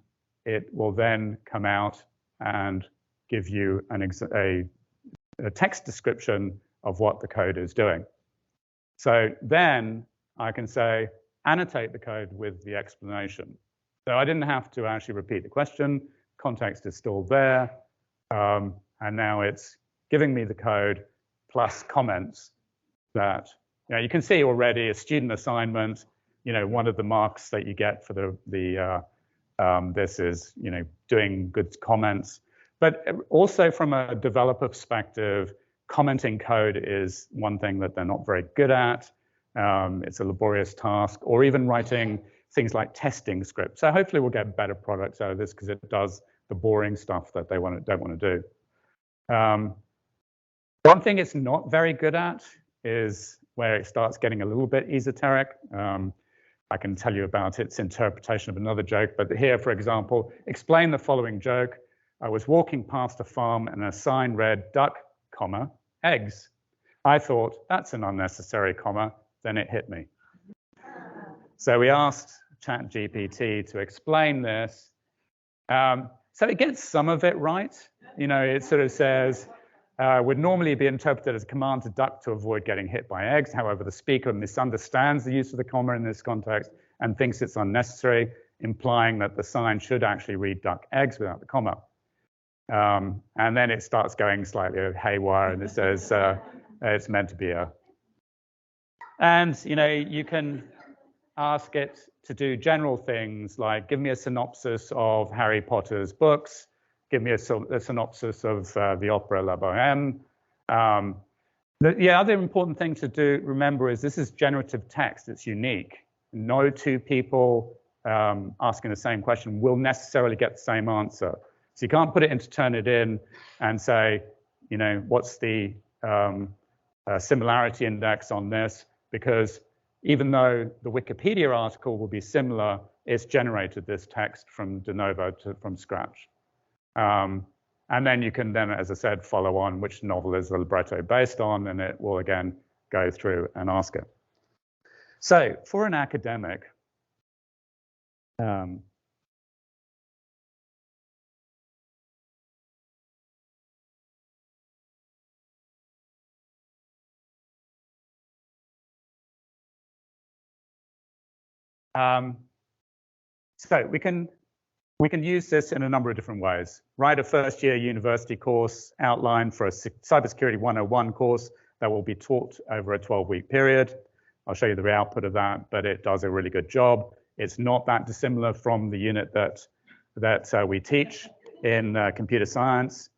it will then come out and give you a text description of what the code is doing. So then I can say, annotate the code with the explanation. So I didn't have to actually repeat the question, context is still there, and now it's giving me the code plus comments that, you can see already a student assignment, one of the marks that you get for this is, doing good comments. But also from a developer perspective, commenting code is one thing that they're not very good at. It's a laborious task, or even writing things like testing scripts. So hopefully we'll get better products out of this because it does the boring stuff that they don't want to do. One thing it's not very good at is where it starts getting a little bit esoteric. I can tell you about its interpretation of another joke, but here, for example, explain the following joke. I was walking past a farm and a sign read duck, comma, eggs. I thought, that's an unnecessary comma, then it hit me. So we asked ChatGPT to explain this. So it gets some of it right. It sort of says, would normally be interpreted as a command to duck to avoid getting hit by eggs. However, the speaker misunderstands the use of the comma in this context and thinks it's unnecessary, implying that the sign should actually read duck eggs without the comma. And then it starts going slightly haywire, and it says it's meant to be a. And you can ask it to do general things like give me a synopsis of Harry Potter's books, give me a synopsis of the opera La Bohème. The other important thing to remember is this is generative text. It's unique. No two people asking the same question will necessarily get the same answer. So you can't put it into Turnitin and say, what's the similarity index on this? Because even though the Wikipedia article will be similar, it's generated this text from de novo from scratch. And then you can as I said, follow on which novel is the libretto based on, and it will again go through and ask it. So for an academic, so we can use this in a number of different ways. Write a first-year university course outline for a Cybersecurity 101 course that will be taught over a 12-week period. I'll show you the output of that, but it does a really good job. It's not that dissimilar from the unit that we teach in computer science.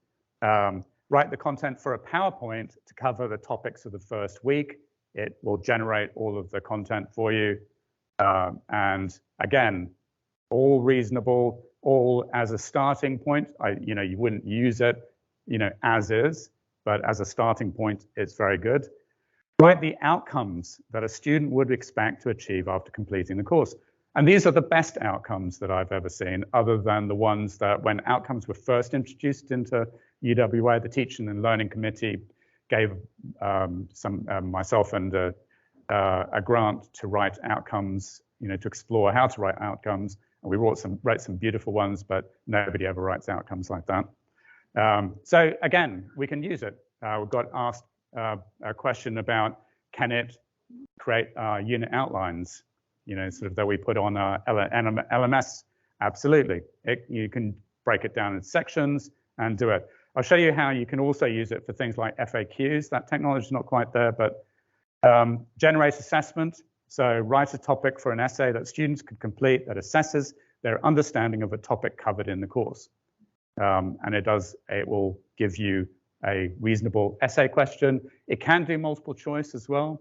Write the content for a PowerPoint to cover the topics of the first week. It will generate all of the content for you. And again, all reasonable, all as a starting point. You wouldn't use it, as is, but as a starting point, it's very good. Write the outcomes that a student would expect to achieve after completing the course. And these are the best outcomes that I've ever seen, other than the ones that when outcomes were first introduced into UWA, the Teaching and Learning Committee gave myself and a grant to write outcomes, to explore how to write outcomes. And we wrote some beautiful ones, but nobody ever writes outcomes like that. So again, we can use it. We got asked a question about, can it create unit outlines, sort of that we put on LMS? Absolutely. You can break it down in sections and do it. I'll show you how you can also use it for things like FAQs. That technology is not quite there, but generate assessment. So write a topic for an essay that students could complete that assesses their understanding of a topic covered in the course. And it will give you a reasonable essay question. It can do multiple choice as well.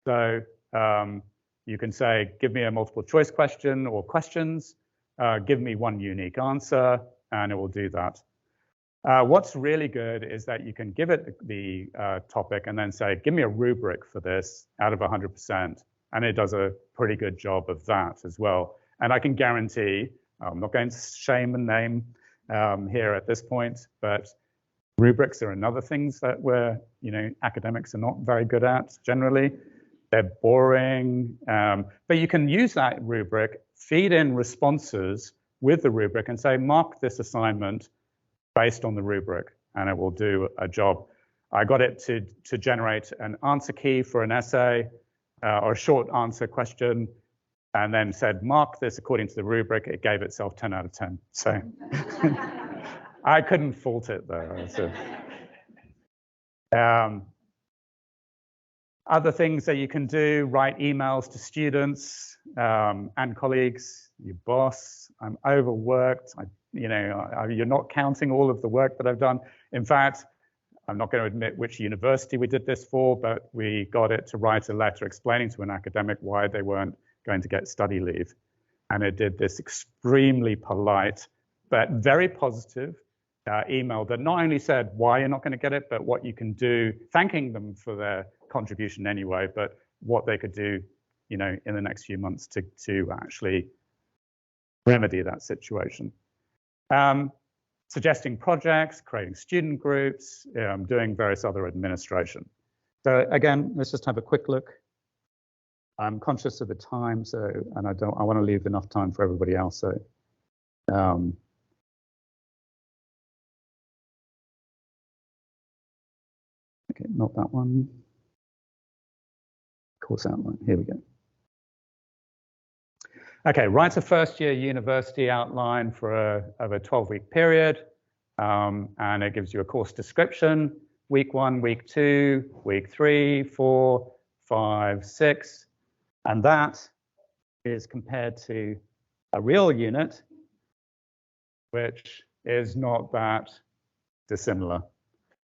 So you can say, give me a multiple choice question or questions, give me one unique answer, and it will do that. What's really good is that you can give it the topic and then say, give me a rubric for this out of 100%. And it does a pretty good job of that as well. And I can guarantee, I'm not going to shame a name here at this point, but rubrics are another things that academics are not very good at generally. They're boring, but you can use that rubric, feed in responses with the rubric and say, mark this assignment based on the rubric, and it will do a job. I got it to generate an answer key for an essay or a short answer question, and then said, mark this according to the rubric. It gave itself 10 out of 10. So I couldn't fault it though. So, other things that you can do, write emails to students and colleagues, your boss, I'm overworked. You're not counting all of the work that I've done. In fact, I'm not going to admit which university we did this for, but we got it to write a letter explaining to an academic why they weren't going to get study leave. And it did this extremely polite, but very positive email that not only said why you're not going to get it, but what you can do, thanking them for their contribution anyway, but what they could do, in the next few months to actually remedy that situation. Suggesting projects, creating student groups, doing various other administration. So again, let's just have a quick look. I'm conscious of the time, and I want to leave enough time for everybody else. So, okay, not that one. Course outline. Here we go. Okay, write a first-year university outline for a 12-week period, and it gives you a course description, week 1, week 2, week 3, 4, 5, 6, and that is compared to a real unit, which is not that dissimilar.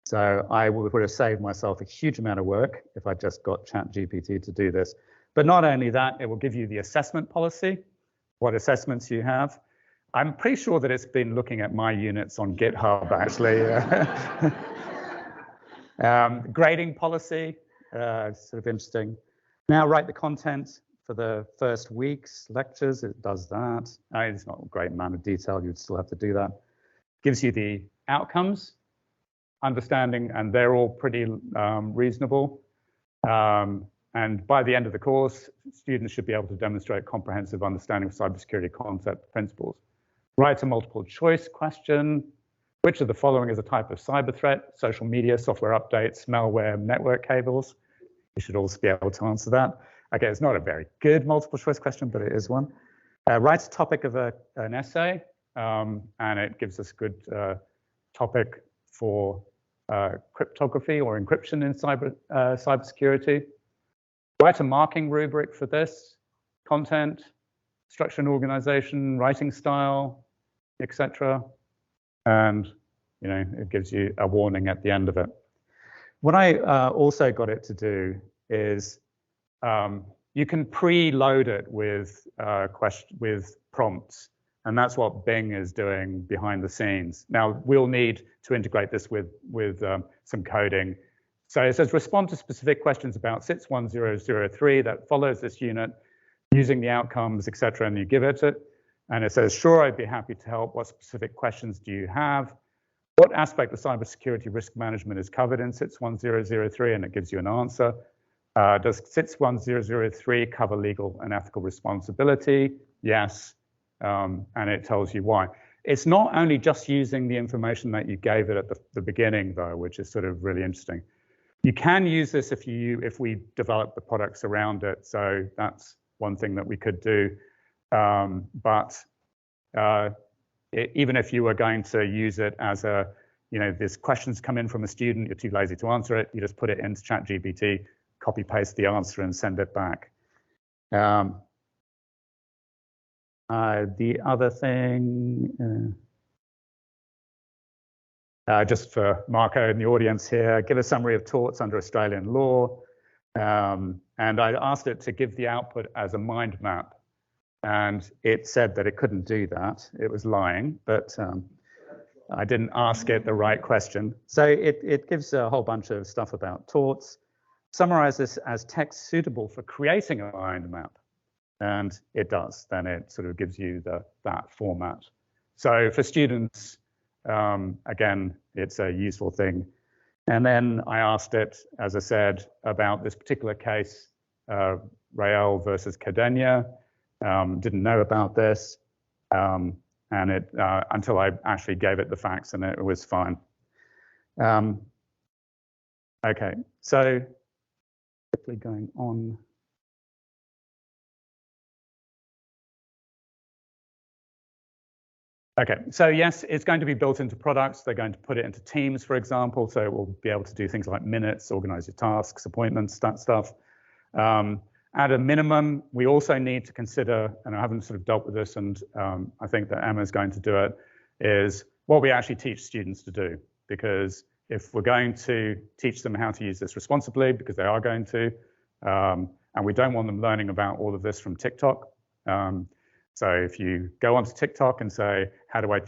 So I would have saved myself a huge amount of work if I just got ChatGPT to do this. But not only that, it will give you the assessment policy, what assessments you have. I'm pretty sure that it's been looking at my units on GitHub, actually. Grading policy, sort of interesting. Now write the content for the first week's lectures. It does that. It's not a great amount of detail. You'd still have to do that. Gives you the outcomes, understanding, and they're all pretty reasonable. And by the end of the course, students should be able to demonstrate comprehensive understanding of cybersecurity concept principles. Write a multiple choice question. Which of the following is a type of cyber threat? Social media, software updates, malware, network cables. You should also be able to answer that. Okay, it's not a very good multiple choice question, but it is one. Write a topic of an essay, and it gives us a good topic for cryptography or encryption in cybersecurity. Write a marking rubric for this, content, structure and organization, writing style, etc. And it gives you a warning at the end of it. What I also got it to do is you can preload it with prompts, and that's what Bing is doing behind the scenes. Now we'll need to integrate this with some coding. So it says respond to specific questions about SITS 1003 that follows this unit using the outcomes, etc. And you give it, and it says, sure, I'd be happy to help. What specific questions do you have? What aspect of cybersecurity risk management is covered in SITS 1003? And it gives you an answer. Does SITS 1003 cover legal and ethical responsibility? Yes, and it tells you why. It's not only just using the information that you gave it at the beginning, though, which is sort of really interesting. You can use this if we develop the products around it. So that's one thing that we could do. Even if you were going to use it as there's questions come in from a student, you're too lazy to answer it, you just put it into ChatGPT, copy paste the answer and send it back. The other thing, just for Marco in the audience here, give a summary of torts under Australian law. And I asked it to give the output as a mind map. And it said that it couldn't do that. It was lying, but I didn't ask it the right question. So it gives a whole bunch of stuff about torts, summarize this as text suitable for creating a mind map. And it does. Then it sort of gives you that format. So for students, again, it's a useful thing. And then I asked it, as I said, about this particular case, Rael versus Cadena. Didn't know about this, and it until I actually gave it the facts, and it was fine. Okay, so quickly going on. Okay, so yes, it's going to be built into products. They're going to put it into Teams, for example, so it will be able to do things like minutes, organize your tasks, appointments, that stuff. At a minimum, we also need to consider, and I haven't sort of dealt with this, and I think that Emma's going to do it, is what we actually teach students to do. Because if we're going to teach them how to use this responsibly, because they are going to, and we don't want them learning about all of this from TikTok. So if you go onto TikTok and say, how do I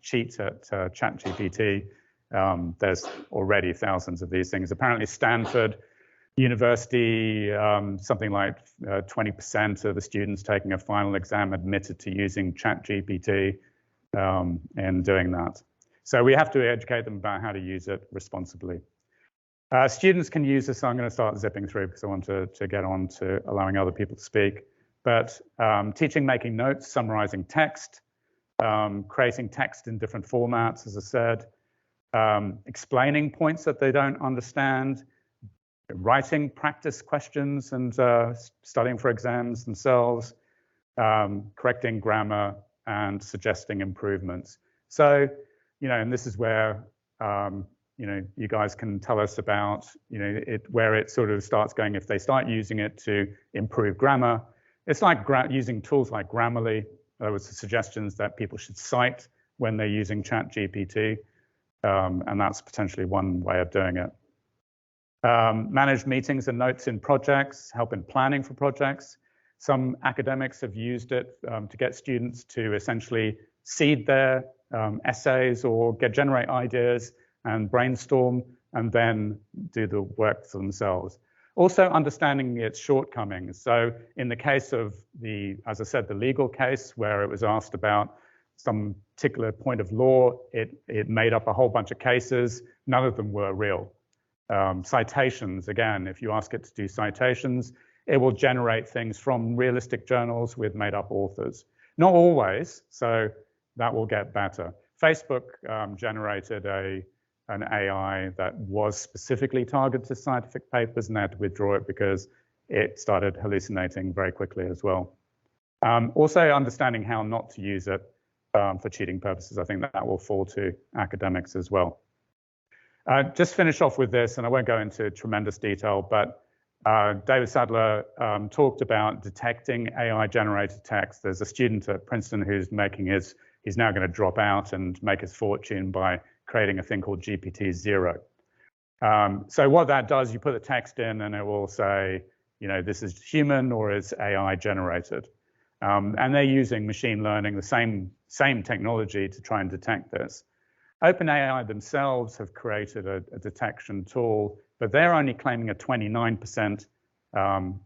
cheat at ChatGPT, there's already thousands of these things. Apparently Stanford University, something like 20% of the students taking a final exam admitted to using ChatGPT and doing that. So we have to educate them about how to use it responsibly. Students can use this. So I'm going to start zipping through because I want to get on to allowing other people to speak. But teaching making notes, summarizing text, creating text in different formats, as I said, explaining points that they don't understand, writing practice questions and studying for exams themselves, correcting grammar and suggesting improvements. So, and this is where, you guys can tell us about, where it sort of starts going. If they start using it to improve grammar, it's like using tools like Grammarly. There was the suggestions that people should cite when they're using ChatGPT, and that's potentially one way of doing it. Manage meetings and notes in projects, help in planning for projects. Some academics have used it to get students to essentially seed their essays or generate ideas and brainstorm and then do the work for themselves. Also understanding its shortcomings. So in the case of as I said, the legal case where it was asked about some particular point of law, it made up a whole bunch of cases. None of them were real. Citations, again, if you ask it to do citations, it will generate things from realistic journals with made-up authors. Not always, so that will get better. Facebook generated an AI that was specifically targeted to scientific papers, and they had to withdraw it because it started hallucinating very quickly as well. Also, understanding how not to use it for cheating purposes, I think that will fall to academics as well. Just finish off with this, and I won't go into tremendous detail, but David Sadler talked about detecting AI-generated text. There's a student at Princeton who's making he's now going to drop out and make his fortune by creating a thing called GPT-0. So what that does, you put the text in and it will say, you know, this is human or is AI generated. And they're using machine learning, the same technology to try and detect this. OpenAI themselves have created a detection tool, but they're only claiming a 29%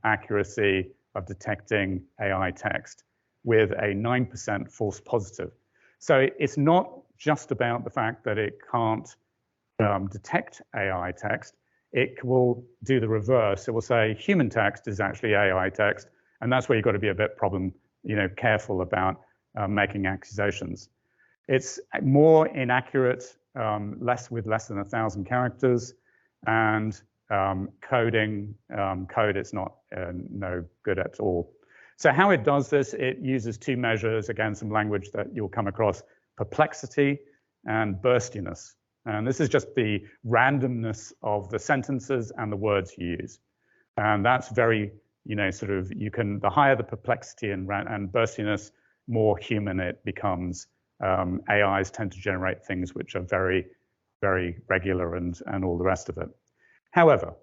accuracy of detecting AI text with a 9% false positive. So it's not just about the fact that it can't detect AI text. It will do the reverse. It will say human text is actually AI text, and that's where you've got to be a bit careful about making accusations. It's more inaccurate, with less than 1,000 characters, and code it's not no good at all. So how it does this, it uses two measures, again, some language that you'll come across, perplexity and burstiness. And this is just the randomness of the sentences and the words you use. And that's very, the higher the perplexity and burstiness, more human it becomes. AIs tend to generate things which are very, very regular and all the rest of it. However,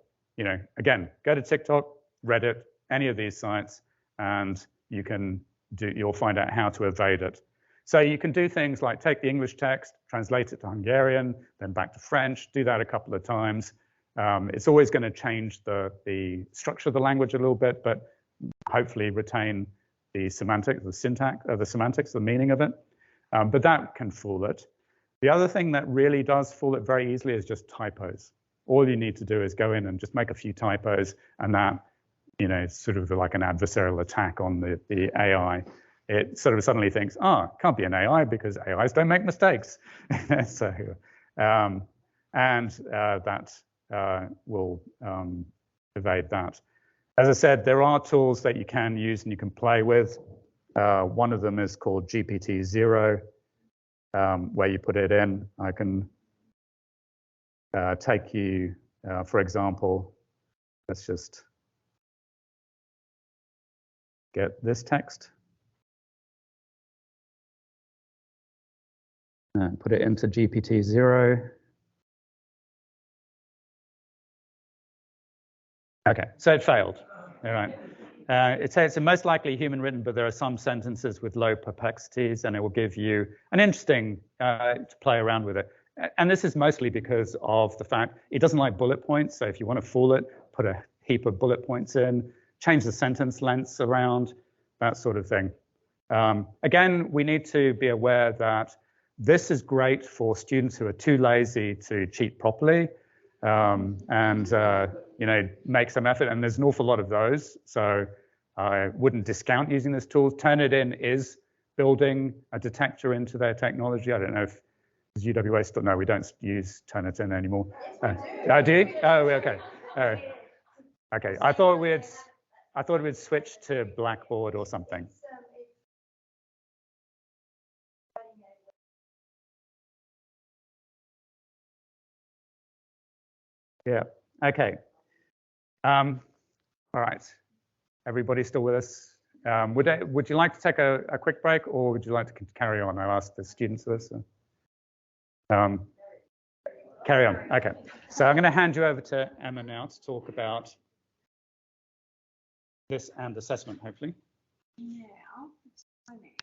again, go to TikTok, Reddit, any of these sites, and you'll find out how to evade it. So you can do things like take the English text, translate it to Hungarian, then back to French, do that a couple of times. It's always going to change the structure of the language a little bit, but hopefully retain the semantics, the syntax, the semantics, the meaning of it. But that can fool it. The other thing that really does fool it very easily is just typos. All you need to do is go in and just make a few typos, and that, sort of like an adversarial attack on the AI. It sort of suddenly thinks, it can't be an AI because AIs don't make mistakes. So, that will evade that. As I said, there are tools that you can use and you can play with. One of them is called GPT-0, where you put it in. I can take you, for example, let's just get this text and put it into GPT-0. Okay, so it failed. All right. It says it's most likely human written, but there are some sentences with low perplexities, and it will give you an interesting to play around with it. And this is mostly because of the fact it doesn't like bullet points. So if you want to fool it, put a heap of bullet points in, change the sentence lengths around, that sort of thing. Again, we need to be aware that this is great for students who are too lazy to cheat properly, make some effort, and there's an awful lot of those, so I wouldn't discount using this tool. Turnitin is building a detector into their technology. I don't know if UWA still, no, we don't use Turnitin anymore. Oh, do you? Oh, okay. Oh, okay. I thought we'd switch to Blackboard or something. Yeah. Okay. All right. Everybody still with us? Would you like to take a quick break, or would you like to carry on? I'll ask the students this. Carry on. Okay. So I'm going to hand you over to Emma now to talk about this and assessment, hopefully. Now, timing.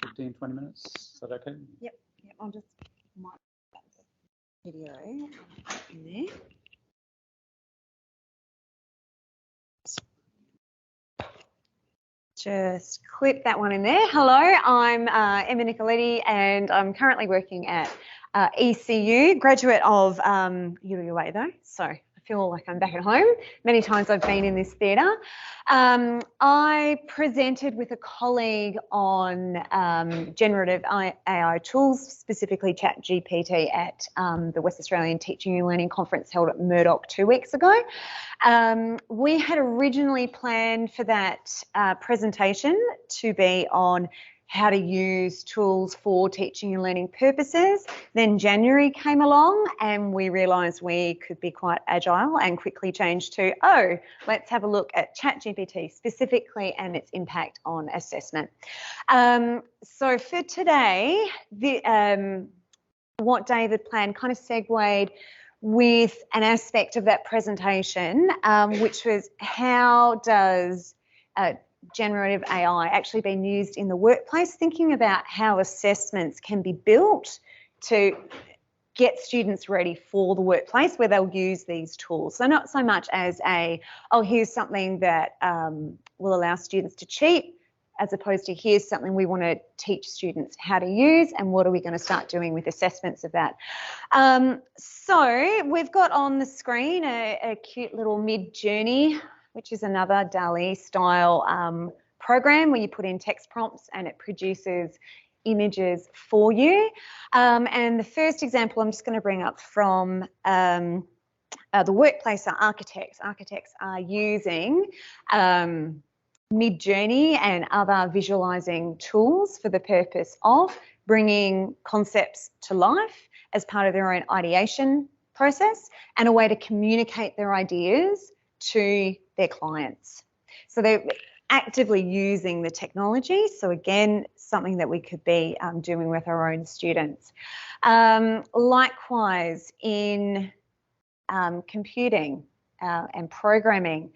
15, 20 minutes. Is that okay? Yep. I'll just mark that video in there. Just clip that one in there. Hello, I'm Emma Nicoletti, and I'm currently working at ECU, graduate of UWA though, so I feel like I'm back at home. Many times I've been in this theatre. I presented with a colleague on generative AI tools, specifically ChatGPT, at the West Australian Teaching and Learning Conference held at Murdoch 2 weeks ago. We had originally planned for that presentation to be on how to use tools for teaching and learning purposes. Then January came along and we realised we could be quite agile and quickly changed to, oh, let's have a look at ChatGPT specifically and its impact on assessment. So for today, what David planned kind of segued with an aspect of that presentation, which was how does generative AI actually being used in the workplace, thinking about how assessments can be built to get students ready for the workplace where they'll use these tools. So not so much as oh, here's something that will allow students to cheat, as opposed to here's something we want to teach students how to use and what are we going to start doing with assessments of that. So we've got on the screen a cute little Mid-Journey, which is another DALL-E style program where you put in text prompts and it produces images for you. And the first example I'm just going to bring up from the workplace are architects. Architects are using Mid-Journey and other visualizing tools for the purpose of bringing concepts to life as part of their own ideation process and a way to communicate their ideas to their clients. So they're actively using the technology. So again, something that we could be doing with our own students. Likewise in computing and programming,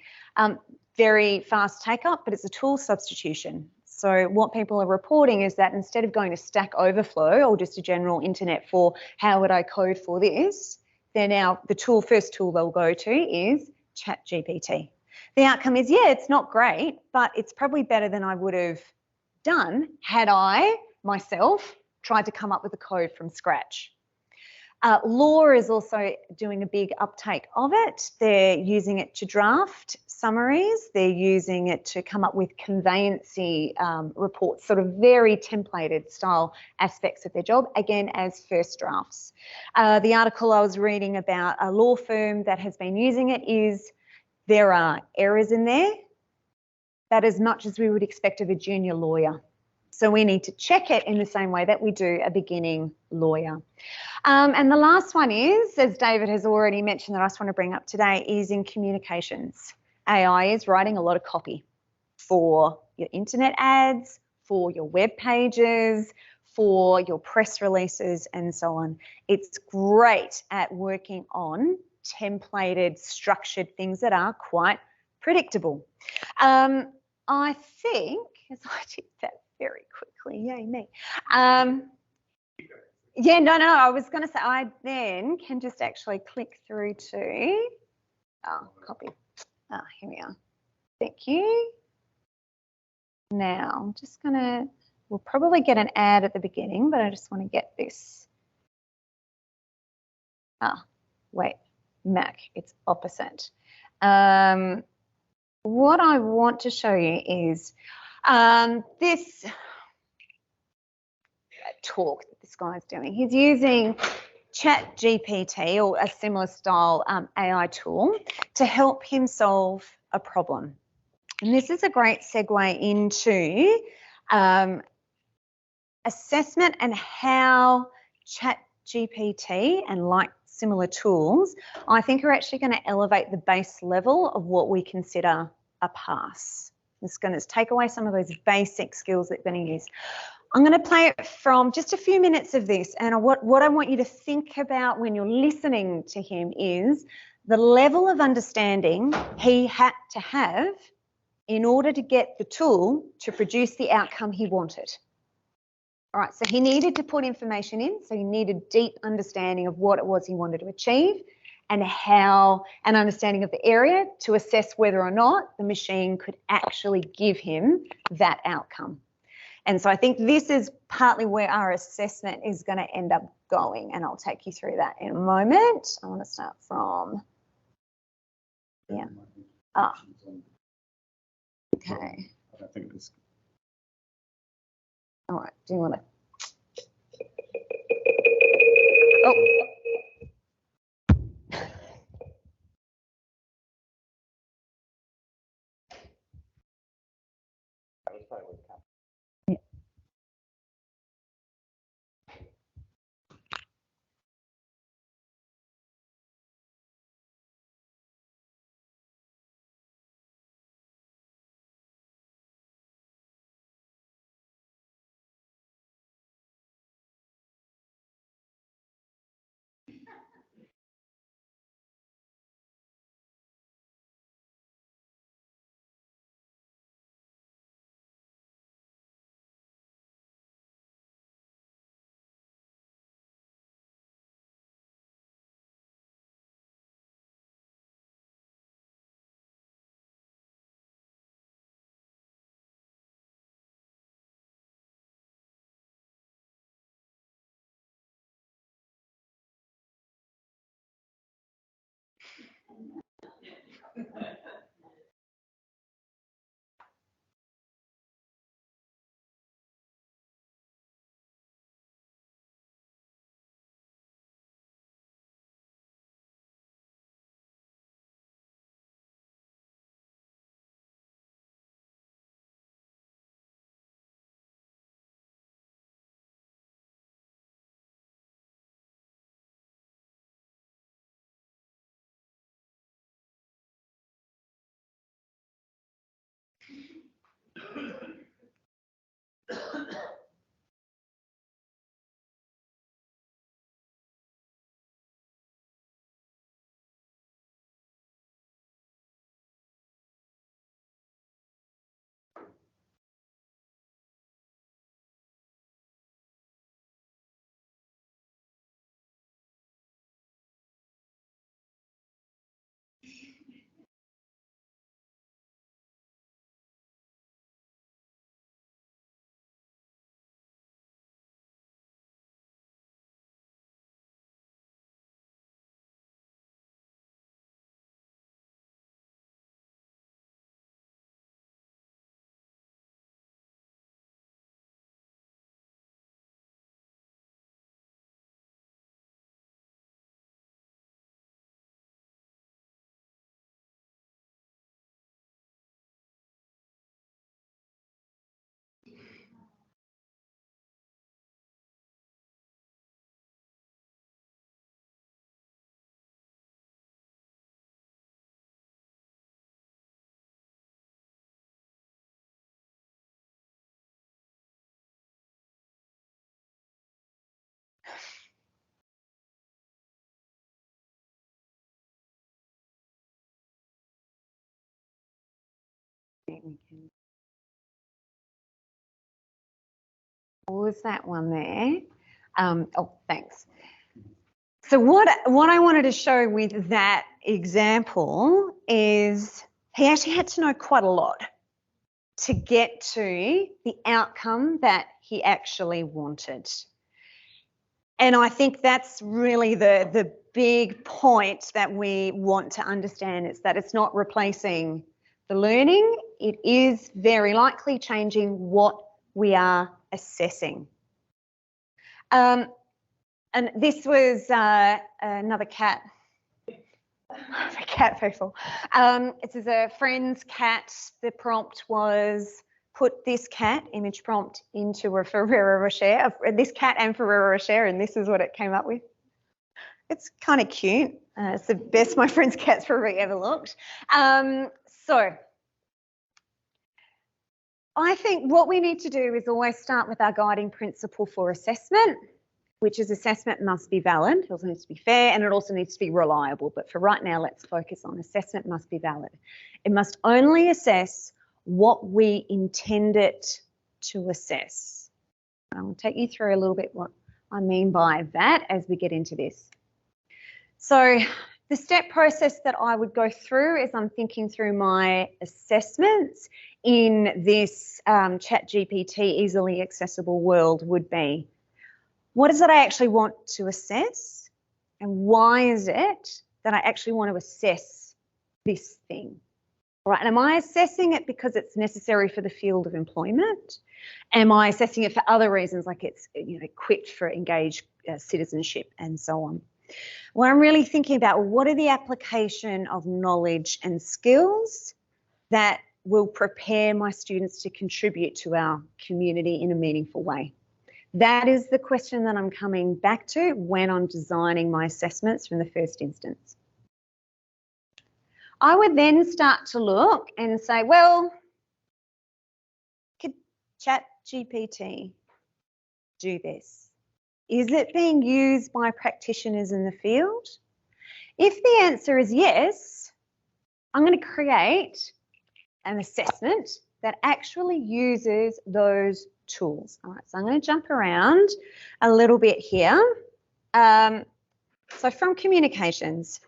very fast take up, but it's a tool substitution. So what people are reporting is that instead of going to Stack Overflow or just a general internet for how would I code for this, they're now, the first tool they'll go to is ChatGPT. The outcome is, yeah, it's not great, but it's probably better than I would have done had I myself tried to come up with the code from scratch. Law is also doing a big uptake of it. They're using it to draft summaries. They're using it to come up with conveyancy reports, sort of very templated style aspects of their job, again, as first drafts. The article I was reading about a law firm that has been using it is there are errors in there, that as much as we would expect of a junior lawyer. So we need to check it in the same way that we do a beginning lawyer. And the last one is, as David has already mentioned that I just want to bring up today, is in communications. AI is writing a lot of copy for your internet ads, for your web pages, for your press releases and so on. It's great at working on templated, structured things that are quite predictable. I think, as I did that very quickly, yay me. Yeah, no, I was going to say I then can just actually click through to, copy. Here we are. Thank you. Now, I'm just going to, we'll probably get an ad at the beginning, but I just want to get this. Wait, Mac, it's opposite. What I want to show you is this talk that this guy's doing. He's using ChatGPT or a similar style AI tool to help him solve a problem. And this is a great segue into assessment and how ChatGPT and like similar tools, I think are actually going to elevate the base level of what we consider a pass. It's going to take away some of those basic skills that they're going to use. I'm going to play it from just a few minutes of this, and what I want you to think about when you're listening to him is the level of understanding he had to have in order to get the tool to produce the outcome he wanted. All right, so he needed to put information in, so he needed deep understanding of what it was he wanted to achieve and how an understanding of the area to assess whether or not the machine could actually give him that outcome. And so I think this is partly where our assessment is going to end up going, and I'll take you through that in a moment. I want to start from, yeah. Okay. I don't think it's... All right, do you want to? Oh. Yeah. What was that one there? Oh, thanks. So what I wanted to show with that example is he actually had to know quite a lot to get to the outcome that he actually wanted. And I think that's really the big point that we want to understand, is that it's not replacing the learning. It is very likely changing what we are assessing. And this was another cat. Cat people. This is a friend's cat. The prompt was put this cat image prompt into a Ferrero Rocher, this cat and Ferrero Rocher, and this is what it came up with. It's kind of cute. It's the best my friend's cat's probably ever looked. So I think what we need to do is always start with our guiding principle for assessment, which is assessment must be valid. It also needs to be fair, and it also needs to be reliable. But for right now, let's focus on assessment must be valid. It must only assess what we intend it to assess. I'll take you through a little bit what I mean by that as we get into this. So The step process that I would go through as I'm thinking through my assessments in this ChatGPT easily accessible world would be, what is it I actually want to assess? And why is it that I actually want to assess this thing? All right, and am I assessing it because it's necessary for the field of employment? Am I assessing it for other reasons, like it's equipped for engaged citizenship and so on? Well, I'm really thinking about what are the application of knowledge and skills that will prepare my students to contribute to our community in a meaningful way. That is the question that I'm coming back to when I'm designing my assessments from the first instance. I would then start to look and say, well, could ChatGPT do this? Is it being used by practitioners in the field? If the answer is yes, I'm going to create an assessment that actually uses those tools. All right, so I'm going to jump around a little bit here. So from communications,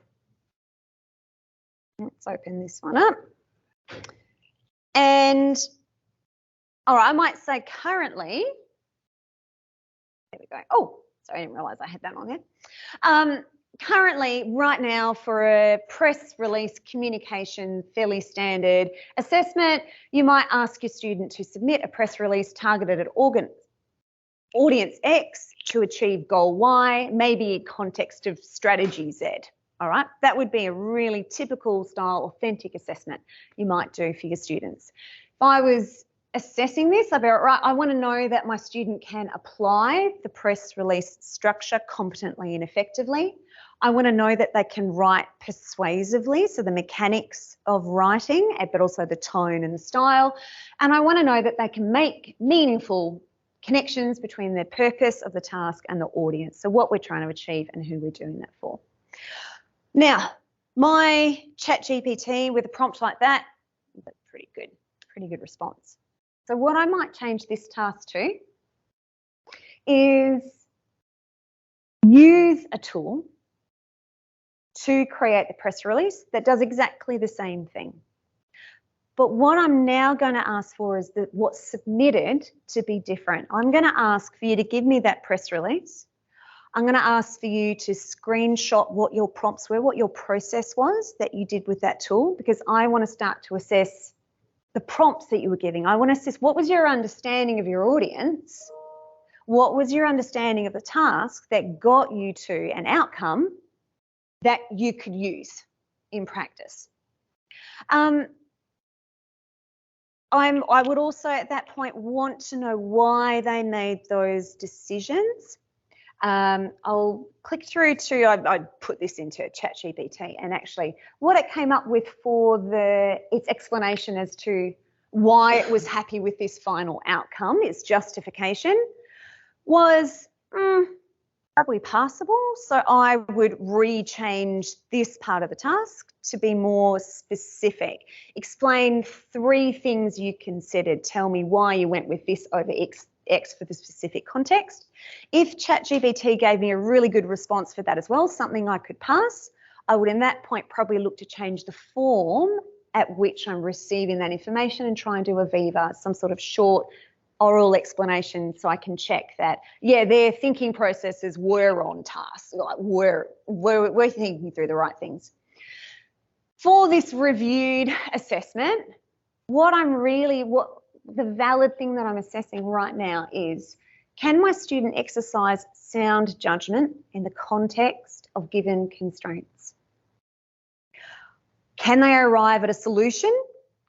let's open this one up. And all right, I might say currently, there we go. Oh, sorry, I didn't realise I had that on there. Currently, right now, for a press release communication, fairly standard assessment, you might ask your student to submit a press release targeted at audience X to achieve goal Y, maybe context of strategy Z. All right, that would be a really typical style, authentic assessment you might do for your students. If I was assessing this, I'd be right, I want to know that my student can apply the press release structure competently and effectively. I want to know that they can write persuasively, so the mechanics of writing, but also the tone and the style. And I want to know that they can make meaningful connections between the purpose of the task and the audience, so what we're trying to achieve and who we're doing that for. Now, my ChatGPT with a prompt like that, that's pretty good response. So what I might change this task to is use a tool to create the press release that does exactly the same thing. But what I'm now going to ask for is that what's submitted to be different. I'm going to ask for you to give me that press release. I'm going to ask for you to screenshot what your prompts were, what your process was that you did with that tool, because I want to start to assess the prompts that you were giving. I want to assess what was your understanding of your audience, what was your understanding of the task that got you to an outcome that you could use in practice. I would also at that point want to know why they made those decisions. I'll click through to, I put this into ChatGPT, and actually what it came up with for its explanation as to why it was happy with this final outcome, its justification, was probably passable. So I would rechange this part of the task to be more specific. Explain 3 things you considered. Tell me why you went with this over X for the specific context. If ChatGPT gave me a really good response for that as well, something I could pass, I would in that point probably look to change the form at which I'm receiving that information and try and do a Viva, some sort of short oral explanation, so I can check that, yeah, their thinking processes were on task, like we're thinking through the right things. For this reviewed assessment, the valid thing that I'm assessing right now is, can my student exercise sound judgment in the context of given constraints? Can they arrive at a solution?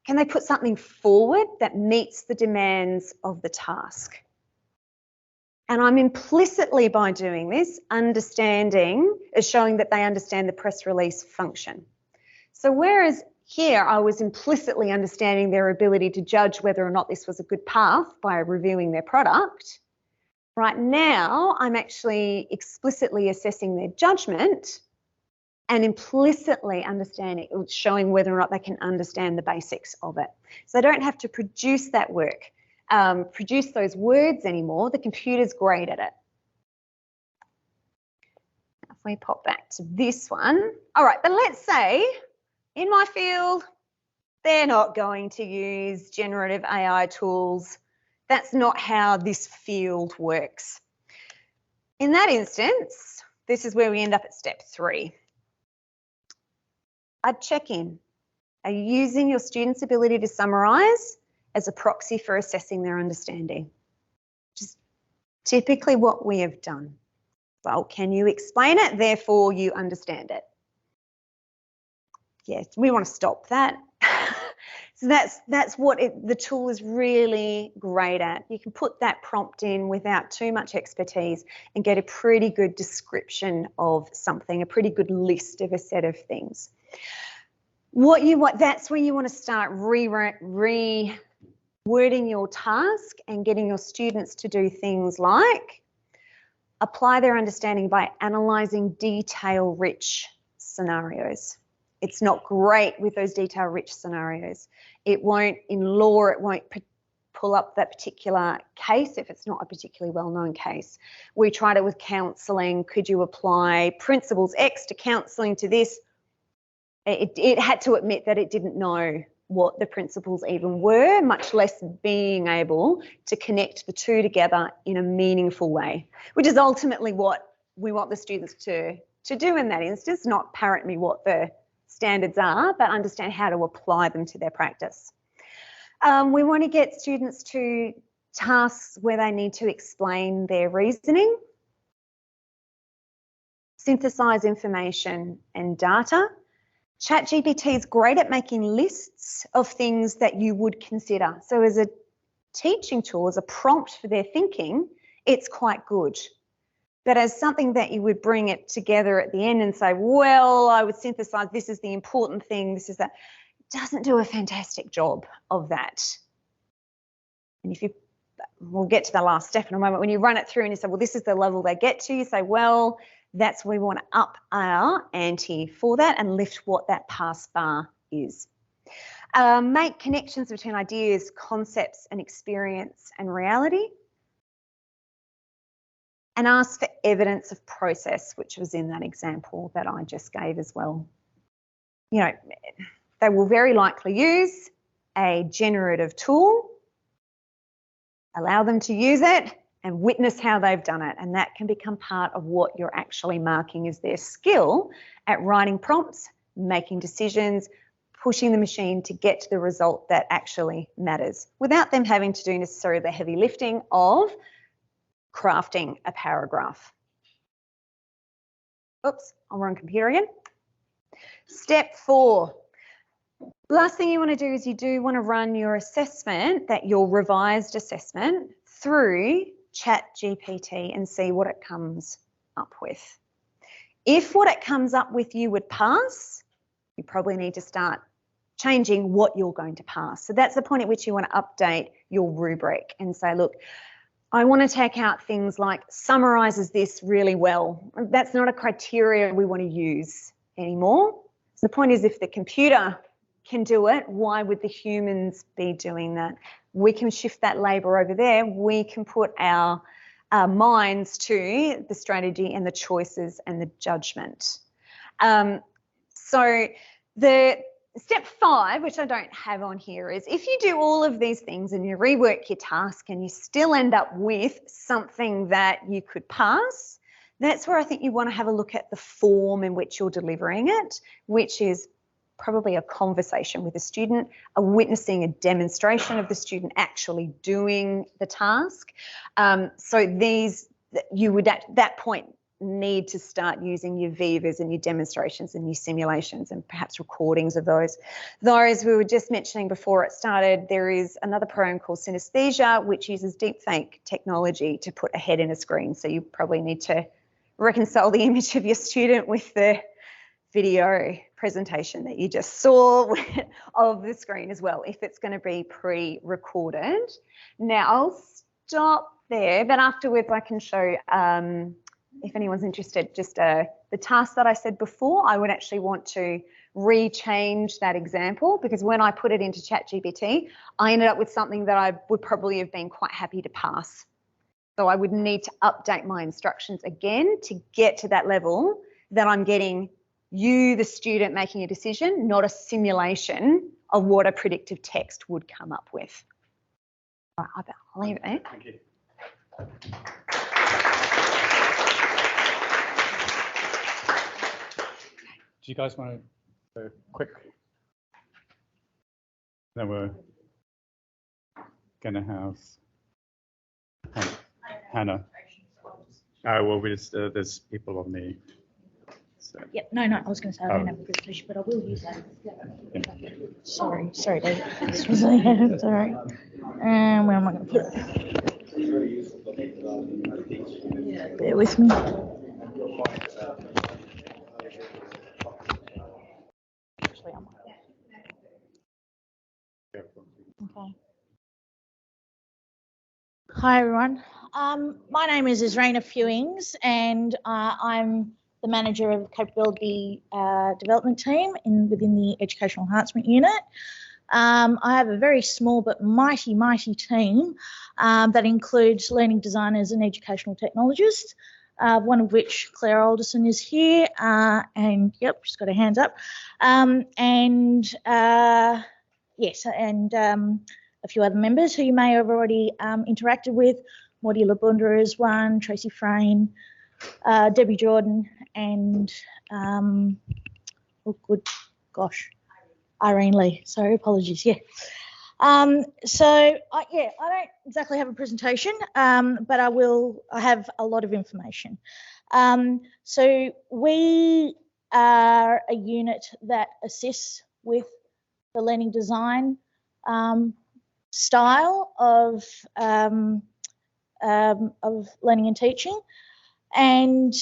Can they put something forward that meets the demands of the task? And I'm implicitly, by doing this, showing that they understand the press release function. So whereas here I was implicitly understanding their ability to judge whether or not this was a good path by reviewing their product, right now I'm actually explicitly assessing their judgment and implicitly showing whether or not they can understand the basics of it. So they don't have to produce that work, produce those words anymore. The computer's great at it. if we pop back to this one. All right, but let's say in my field, they're not going to use generative AI tools. That's not how this field works. In that instance, this is where we end up at step 3. I'd check in. Are you using your students' ability to summarise as a proxy for assessing their understanding? Just typically what we have done. Well, can you explain it? Therefore, you understand it. Yes, we want to stop that. So that's what the tool is really great at. You can put that prompt in without too much expertise and get a pretty good description of something, a pretty good list of a set of things. That's where you want to start rewording your task and getting your students to do things like apply their understanding by analysing detail-rich scenarios. It's not great with those detail-rich scenarios. It won't, in law, it won't pull up that particular case if it's not a particularly well-known case. We tried it with counselling. Could you apply principles X to counselling to this? It had to admit that it didn't know what the principles even were, much less being able to connect the two together in a meaningful way, which is ultimately what we want the students to do in that instance, not parrot me what the standards are, but understand how to apply them to their practice. We want to get students to tasks where they need to explain their reasoning, synthesize information and data. ChatGPT is great at making lists of things that you would consider. So as a teaching tool, as a prompt for their thinking, it's quite good. But as something that you would bring it together at the end and say, well, I would synthesize, this is the important thing, this is that, it doesn't do a fantastic job of that. And we'll get to the last step in a moment, when you run it through and you say, well, this is the level they get to, you say, well, that's where we want to up our ante for that and lift what that pass bar is. Make connections between ideas, concepts and experience and reality. And ask for evidence of process, which was in that example that I just gave as well. You know, they will very likely use a generative tool, allow them to use it and witness how they've done it. And that can become part of what you're actually marking as their skill at writing prompts, making decisions, pushing the machine to get to the result that actually matters without them having to do necessarily the heavy lifting of crafting a paragraph. Oops, I'm on computer again. Step 4. Last thing you want to do is you do want to run your assessment, your revised assessment, through ChatGPT and see what it comes up with. If what it comes up with you would pass, you probably need to start changing what you're going to pass. So that's the point at which you want to update your rubric and say, look, I want to take out things like summarises this really well. That's not a criteria we want to use anymore. So the point is, if the computer can do it, why would the humans be doing that? We can shift that labour over there. We can put our minds to the strategy and the choices and the judgment. So the step 5, which I don't have on here, is if you do all of these things and you rework your task and you still end up with something that you could pass, that's where I think you want to have a look at the form in which you're delivering it, which is probably a conversation with a student, a witnessing, a demonstration of the student actually doing the task. So you would at that point need to start using your Vivas and your demonstrations and your simulations and perhaps recordings of those. Those we were just mentioning before it started, there is another program called Synesthesia, which uses deepfake technology to put a head in a screen. So you probably need to reconcile the image of your student with the video presentation that you just saw of the screen as well, if it's going to be pre-recorded. Now I'll stop there, but afterwards I can show, if anyone's interested, just the task that I said before. I would actually want to rechange that example, because when I put it into ChatGPT, I ended up with something that I would probably have been quite happy to pass. So I would need to update my instructions again to get to that level that I'm getting you, the student, making a decision, not a simulation of what a predictive text would come up with. All right, I'll leave it there. Thank you. Do you guys want to a quick? Then we're going to have Hannah. Oh, well, there's people on the. So. Yep, no, I was going to say I don't have a presentation, but I will use that. Yeah. Sorry, Dave. This was it's all right. And where am I going to put it? Bear with me. Actually, I might. Okay. Hi, everyone. My name is Ezrina Fewings, and I'm the manager of the capability development team within the educational enhancement unit. I have a very small but mighty team that includes learning designers and educational technologists, one of which, Claire Alderson, is here, and yep, she's got her hands up. Yes, and a few other members who you may have already interacted with. Morty Labunda is one, Tracy Frayne, Debbie Jordan, and Irene Lee. Sorry, apologies. Yeah. I don't exactly have a presentation, but I have a lot of information. So we are a unit that assists with the learning design style of learning and teaching. And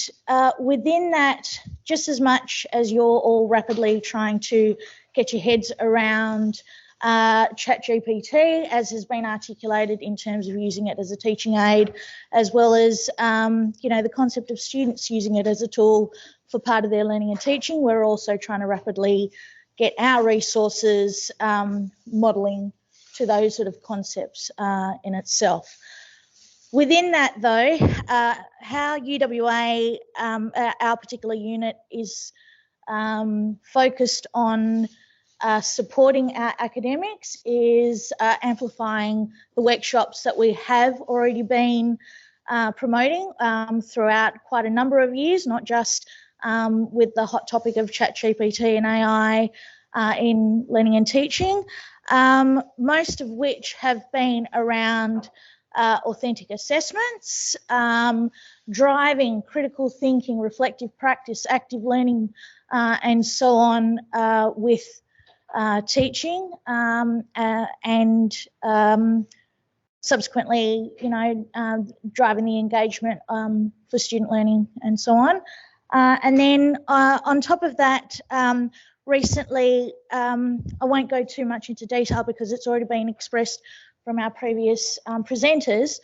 within that, just as much as you're all rapidly trying to get your heads around ChatGPT, as has been articulated in terms of using it as a teaching aid, as well as the concept of students using it as a tool for part of their learning and teaching, we're also trying to rapidly get our resources modelling to those sort of concepts in itself. Within that, though, how UWA, our particular unit, is focused on supporting our academics is amplifying the workshops that we have already been promoting throughout quite a number of years, not just with the hot topic of ChatGPT and AI in learning and teaching, most of which have been around authentic assessments, driving critical thinking, reflective practice, active learning, and so on with teaching, and subsequently, driving the engagement for student learning and so on. And then on top of that, recently, I won't go too much into detail because it's already been expressed from our previous presenters,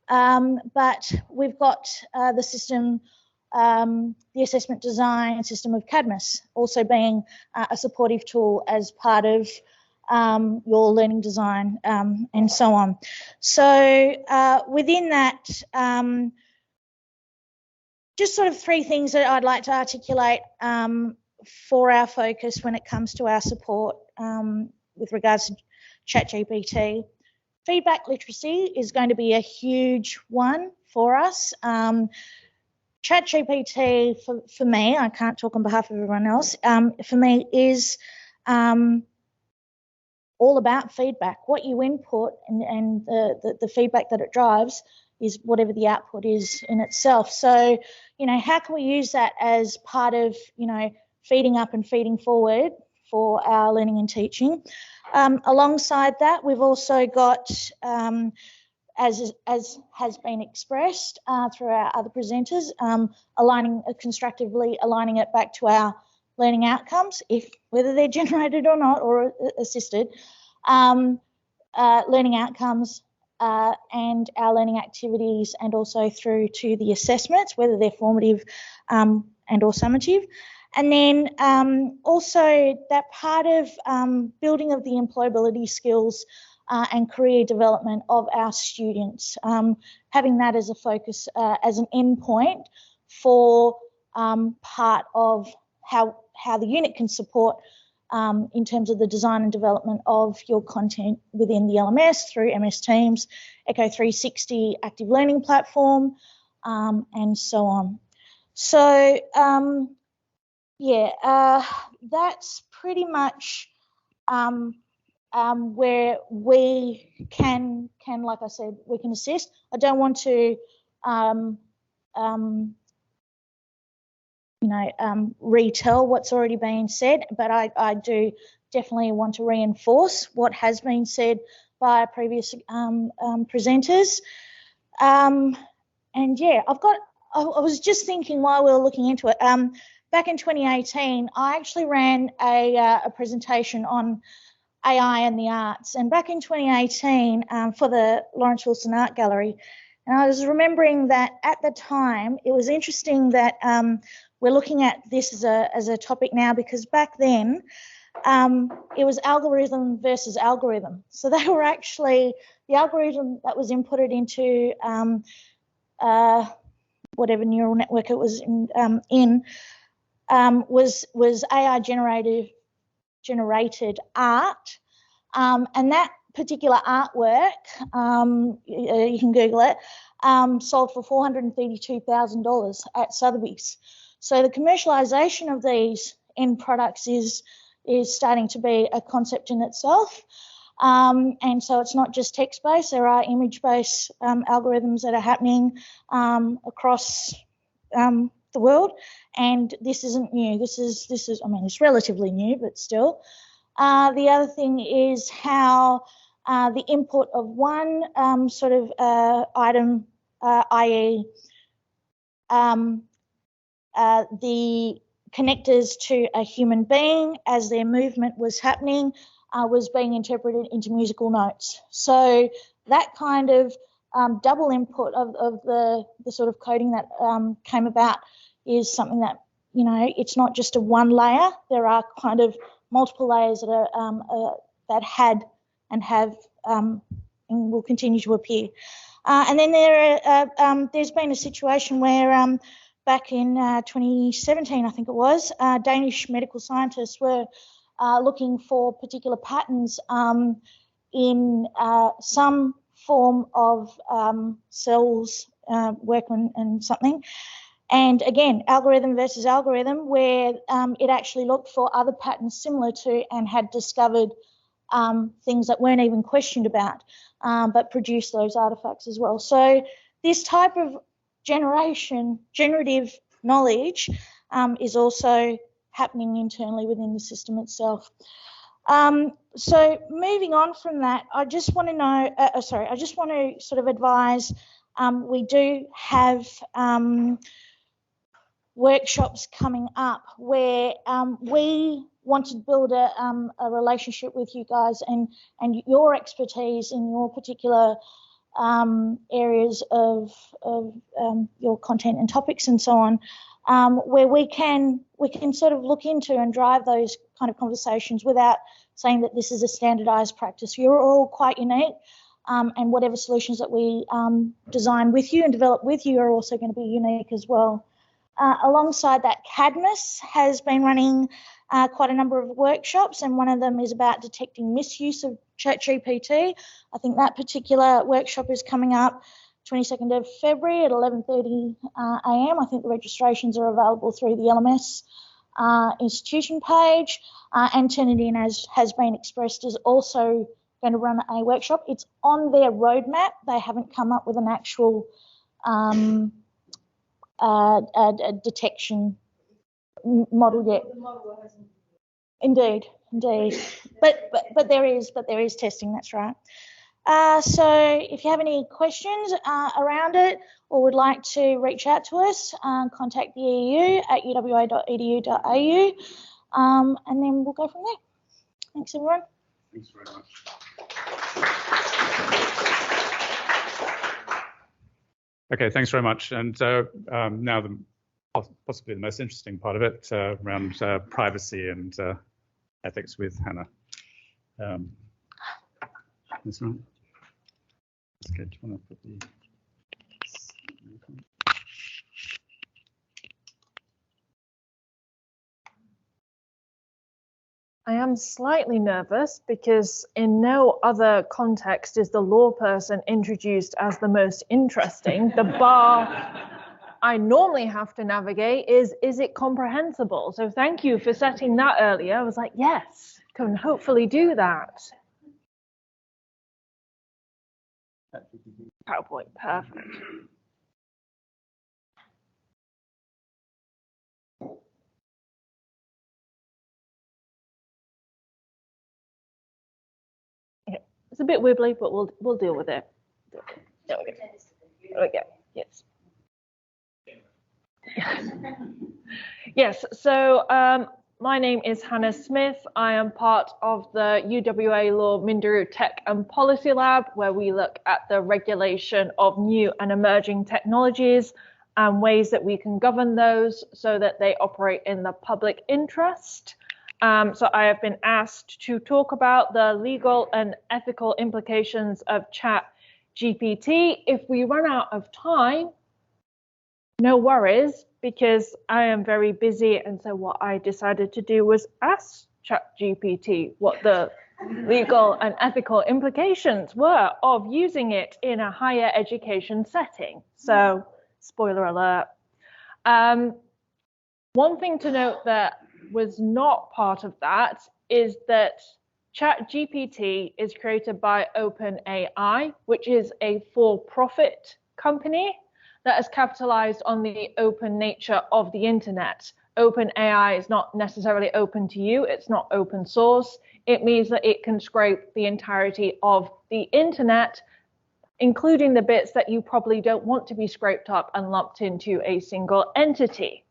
but we've got the system, the assessment design system of Cadmus also being a supportive tool as part of your learning design and so on. So within that, just sort of three things that I'd like to articulate for our focus when it comes to our support with regards to ChatGPT. Feedback literacy is going to be a huge one for us. ChatGPT, for me, I can't talk on behalf of everyone else, for me is all about feedback. What you input and the feedback that it drives is whatever the output is in itself. So, how can we use that as part of, feeding up and feeding forward for our learning and teaching? Alongside that, we've also got, as has been expressed through our other presenters, constructively aligning it back to our learning outcomes, whether they're generated or not, or assisted, learning outcomes and our learning activities, and also through to the assessments, whether they're formative and or summative. And then also that part of building of the employability skills and career development of our students, having that as a focus, as an endpoint for part of how the unit can support in terms of the design and development of your content within the LMS through MS Teams, Echo 360 active learning platform, and so on. So that's pretty much where we can, like I said, we can assist. I don't want to, retell what's already been said, but I do definitely want to reinforce what has been said by previous presenters. And yeah, I was just thinking while we were looking into it, back in 2018, I actually ran a presentation on AI and the arts, and back in 2018 for the Lawrence Wilson Art Gallery, and I was remembering that at the time it was interesting that we're looking at this as a topic now, because back then it was algorithm versus algorithm. So they were actually, the algorithm that was inputted into whatever neural network it was was AI generated art, and that particular artwork, you can Google it, sold for $432,000 at Sotheby's. So the commercialization of these end products is starting to be a concept in itself. And so it's not just text-based, there are image-based algorithms that are happening across the world, and this isn't new. This is, I mean, it's relatively new, but still. The other thing is how the input of one sort of item, i.e. The connectors to a human being as their movement was happening was being interpreted into musical notes. So that kind of double input of the sort of coding that came about is something that, you know, it's not just a one layer. There are kind of multiple layers that are that had and have and will continue to appear. And then there's been a situation where back in 2017, I think it was, Danish medical scientists were looking for particular patterns in some form of cells, workman and something. And again, algorithm versus algorithm, where it actually looked for other patterns similar to and had discovered things that weren't even questioned about, but produced those artifacts as well. So this type of generative knowledge is also happening internally within the system itself. So moving on from that, I just want to know, I just want to sort of advise, we do have workshops coming up where we want to build a relationship with you guys and your expertise in your particular areas of your content and topics and so on, where we can sort of look into and drive those kind of conversations without saying that this is a standardized practice. You're all quite unique, and whatever solutions that we design with you and develop with you are also going to be unique as well. Alongside that, Cadmus has been running quite a number of workshops, and one of them is about detecting misuse of ChatGPT. I think that particular workshop is coming up 22nd of February at 11:30 a.m. I think the registrations are available through the LMS institution page, and Turnitin, as has been expressed, is also going to run a workshop. It's on their roadmap. They haven't come up with an actual detection model yet. Indeed. But there is testing. That's right. So if you have any questions around it or would like to reach out to us, contact the EU at uwa.edu.au, and then we'll go from there. Thanks, everyone. Thanks very much. Okay, thanks very much. And now possibly the most interesting part of it, around privacy and ethics with Hannah. This one. Okay, do you want to put the... I am slightly nervous because in no other context is the law person introduced as the most interesting. The bar I normally have to navigate is it comprehensible? So thank you for setting that earlier. I was like, yes, can hopefully do that. PowerPoint, perfect. Okay. It's a bit wibbly, but we'll deal with it. There we go. There we go. Yes. Yes, so my name is Hannah Smith. I am part of the UWA Law Minderoo Tech and Policy Lab, where we look at the regulation of new and emerging technologies and ways that we can govern those so that they operate in the public interest. So I have been asked to talk about the legal and ethical implications of ChatGPT. If we run out of time, no worries, because I am very busy, and so what I decided to do was ask ChatGPT what the legal and ethical implications were of using it in a higher education setting. So, spoiler alert. One thing to note that was not part of that is that ChatGPT is created by OpenAI, which is a for-profit company that has capitalized on the open nature of the internet. OpenAI is not necessarily open to you, it's not open source. It means that it can scrape the entirety of the internet, including the bits that you probably don't want to be scraped up and lumped into a single entity.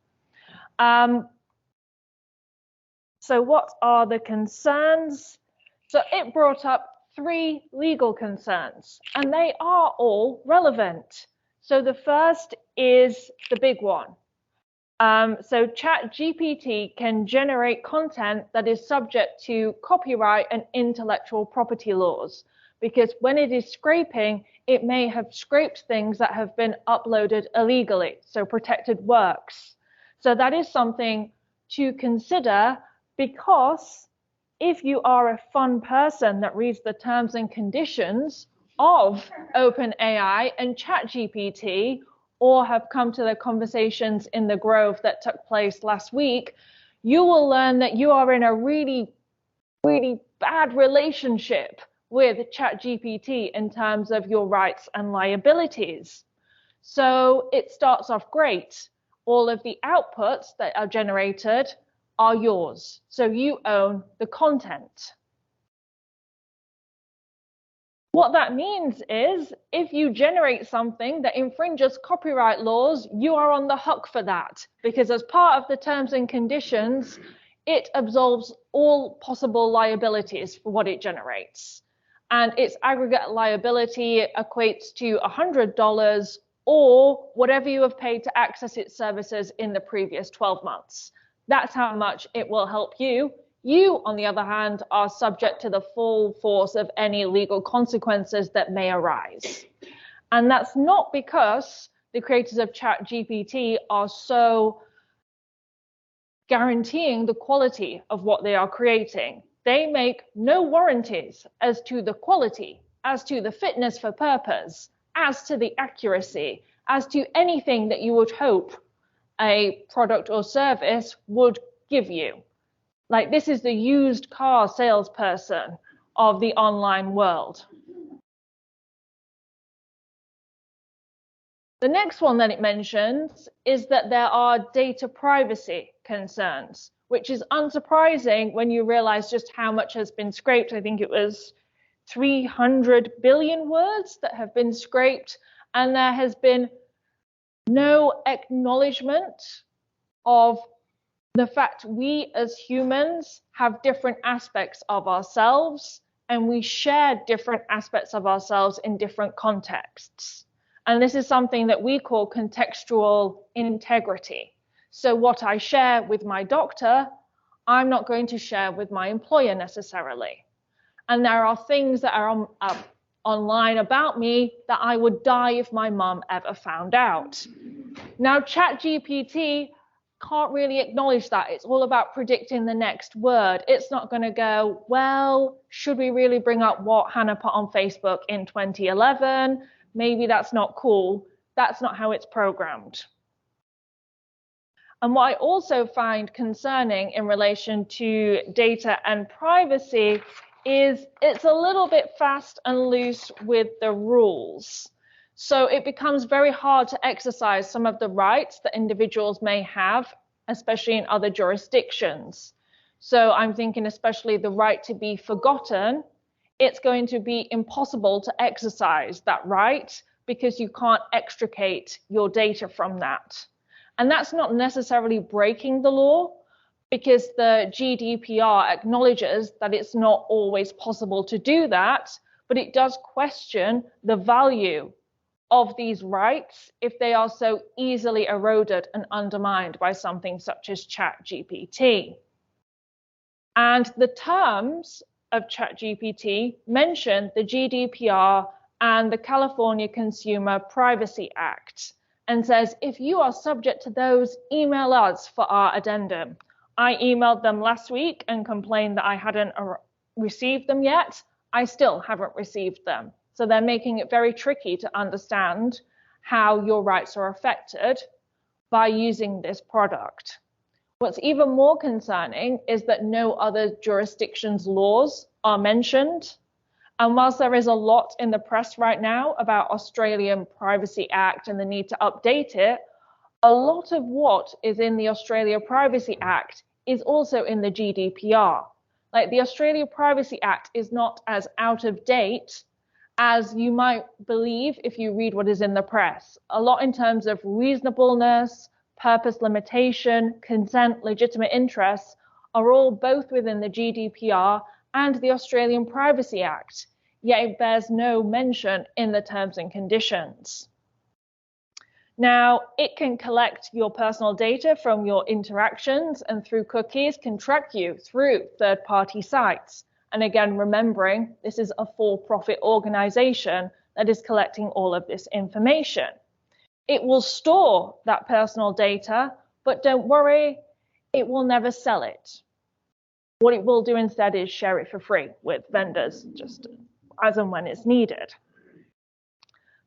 So what are the concerns? So it brought up 3 legal concerns, and they are all relevant. So the first is the big one. So ChatGPT can generate content that is subject to copyright and intellectual property laws, because when it is scraping, it may have scraped things that have been uploaded illegally, so protected works. So that is something to consider, because if you are a fun person that reads the terms and conditions of OpenAI and ChatGPT, or have come to the conversations in the Grove that took place last week, you will learn that you are in a really, really bad relationship with ChatGPT in terms of your rights and liabilities. So it starts off great. All of the outputs that are generated are yours. So you own the content. What that means is if you generate something that infringes copyright laws, you are on the hook for that, because as part of the terms and conditions, it absolves all possible liabilities for what it generates. And its aggregate liability equates to $100 or whatever you have paid to access its services in the previous 12 months. That's how much it will help you. You, on the other hand, are subject to the full force of any legal consequences that may arise. And that's not because the creators of ChatGPT are so guaranteeing the quality of what they are creating. They make no warranties as to the quality, as to the fitness for purpose, as to the accuracy, as to anything that you would hope a product or service would give you. Like, this is the used car salesperson of the online world. The next one that it mentions is that there are data privacy concerns, which is unsurprising when you realize just how much has been scraped. I think it was 300 billion words that have been scraped, and there has been no acknowledgement of the fact we as humans have different aspects of ourselves, and we share different aspects of ourselves in different contexts. And this is something that we call contextual integrity. So what I share with my doctor, I'm not going to share with my employer necessarily. And there are things that are online about me that I would die if my mum ever found out. Now, ChatGPT can't really acknowledge that. It's all about predicting the next word. It's not going to go, well, should we really bring up what Hannah put on Facebook in 2011? Maybe that's not cool. That's not how it's programmed. And what I also find concerning in relation to data and privacy is it's a little bit fast and loose with the rules. So it becomes very hard to exercise some of the rights that individuals may have, especially in other jurisdictions. So I'm thinking especially the right to be forgotten. It's going to be impossible to exercise that right because you can't extricate your data from that. And that's not necessarily breaking the law, because the GDPR acknowledges that it's not always possible to do that, but it does question the value of these rights if they are so easily eroded and undermined by something such as ChatGPT. And the terms of ChatGPT mention the GDPR and the California Consumer Privacy Act, and says, if you are subject to those, email us for our addendum. I emailed them last week and complained that I hadn't received them yet. I still haven't received them. So they're making it very tricky to understand how your rights are affected by using this product. What's even more concerning is that no other jurisdictions' laws are mentioned. And whilst there is a lot in the press right now about Australian Privacy Act and the need to update it, a lot of what is in the Australia Privacy Act is also in the GDPR. Like, the Australia Privacy Act is not as out of date as you might believe if you read what is in the press. A lot in terms of reasonableness, purpose limitation, consent, legitimate interests are all both within the GDPR and the Australian Privacy Act, yet it bears no mention in the terms and conditions. Now, it can collect your personal data from your interactions, and through cookies can track you through third-party sites. And again, remembering this is a for-profit organization that is collecting all of this information. It will store that personal data, but don't worry, it will never sell it. What it will do instead is share it for free with vendors, just as and when it's needed.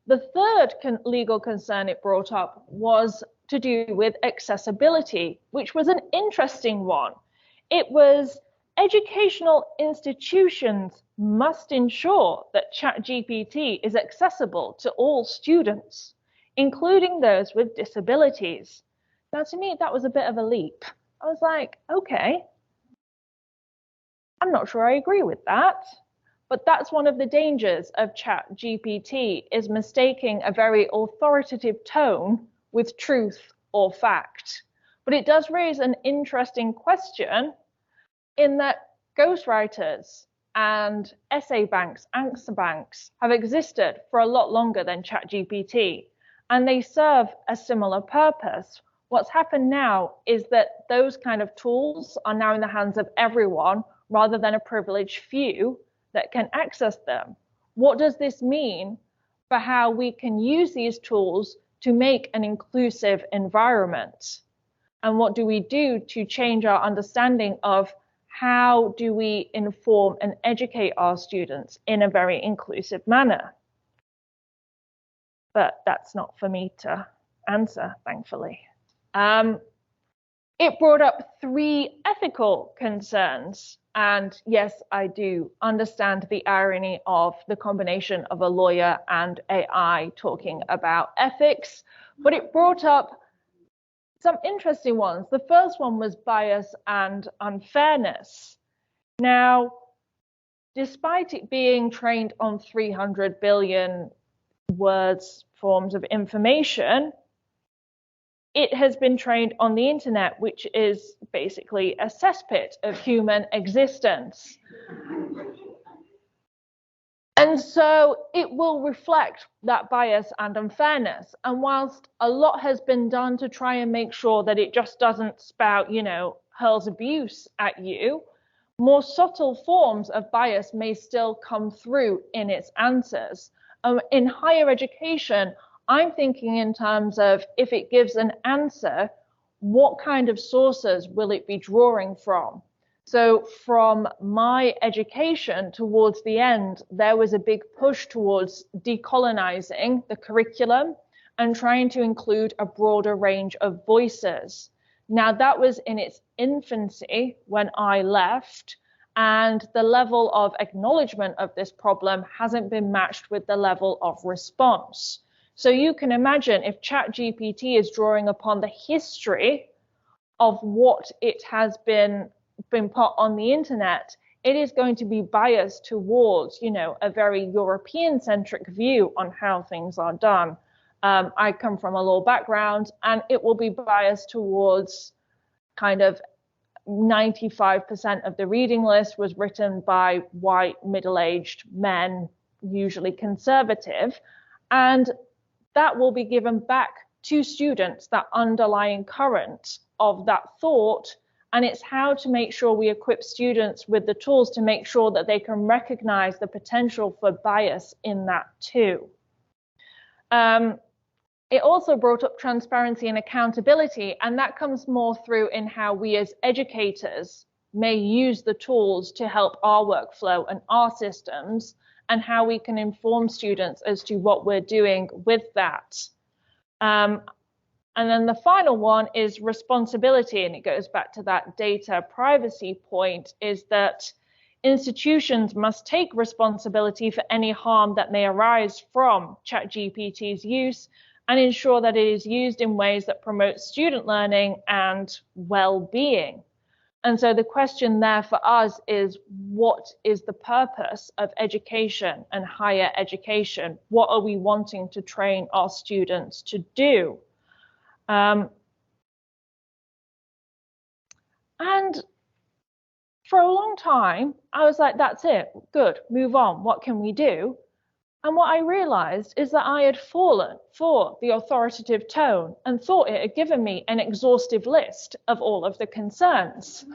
The third legal concern it brought up was to do with accessibility, which was an interesting one. It was educational institutions must ensure that ChatGPT is accessible to all students, including those with disabilities. Now, to me, that was a bit of a leap. I was like, okay, I'm not sure I agree with that. But that's one of the dangers of ChatGPT, is mistaking a very authoritative tone with truth or fact. But it does raise an interesting question in that ghostwriters and essay banks, answer banks have existed for a lot longer than ChatGPT, and they serve a similar purpose. What's happened now is that those kind of tools are now in the hands of everyone rather than a privileged few that can access them. What does this mean for how we can use these tools to make an inclusive environment? And what do we do to change our understanding of how do we inform and educate our students in a very inclusive manner? But that's not for me to answer, thankfully. It brought up 3 ethical concerns. And yes, I do understand the irony of the combination of a lawyer and AI talking about ethics, but it brought up some interesting ones. The first one was bias and unfairness. Now, despite it being trained on 300 billion words, forms of information, it has been trained on the internet, which is basically a cesspit of human existence. And so it will reflect that bias and unfairness. And whilst a lot has been done to try and make sure that it just doesn't spout, hurls abuse at you, more subtle forms of bias may still come through in its answers. In higher education, I'm thinking in terms of if it gives an answer, what kind of sources will it be drawing from? So from my education towards the end, there was a big push towards decolonizing the curriculum and trying to include a broader range of voices. Now, that was in its infancy when I left, and the level of acknowledgement of this problem hasn't been matched with the level of response. So you can imagine if ChatGPT is drawing upon the history of what it has been put on the internet, it is going to be biased towards, you know, a very European-centric view on how things are done. I come from a law background, and it will be biased towards kind of 95% of the reading list was written by white, middle-aged men, usually conservative, and that will be given back to students, that underlying current of that thought, and it's how to make sure we equip students with the tools to make sure that they can recognize the potential for bias in that too. It also brought up transparency and accountability, and that comes more through in how we as educators may use the tools to help our workflow and our systems, and how we can inform students as to what we're doing with that. And then the final one is responsibility, and it goes back to that data privacy point, is that institutions must take responsibility for any harm that may arise from ChatGPT's use, and ensure that it is used in ways that promote student learning and well-being. And so the question there for us is, what is the purpose of education and higher education? What are we wanting to train our students to do? And for a long time, I was like, that's it, good, move on, what can we do? And what I realized is that I had fallen for the authoritative tone and thought it had given me an exhaustive list of all of the concerns.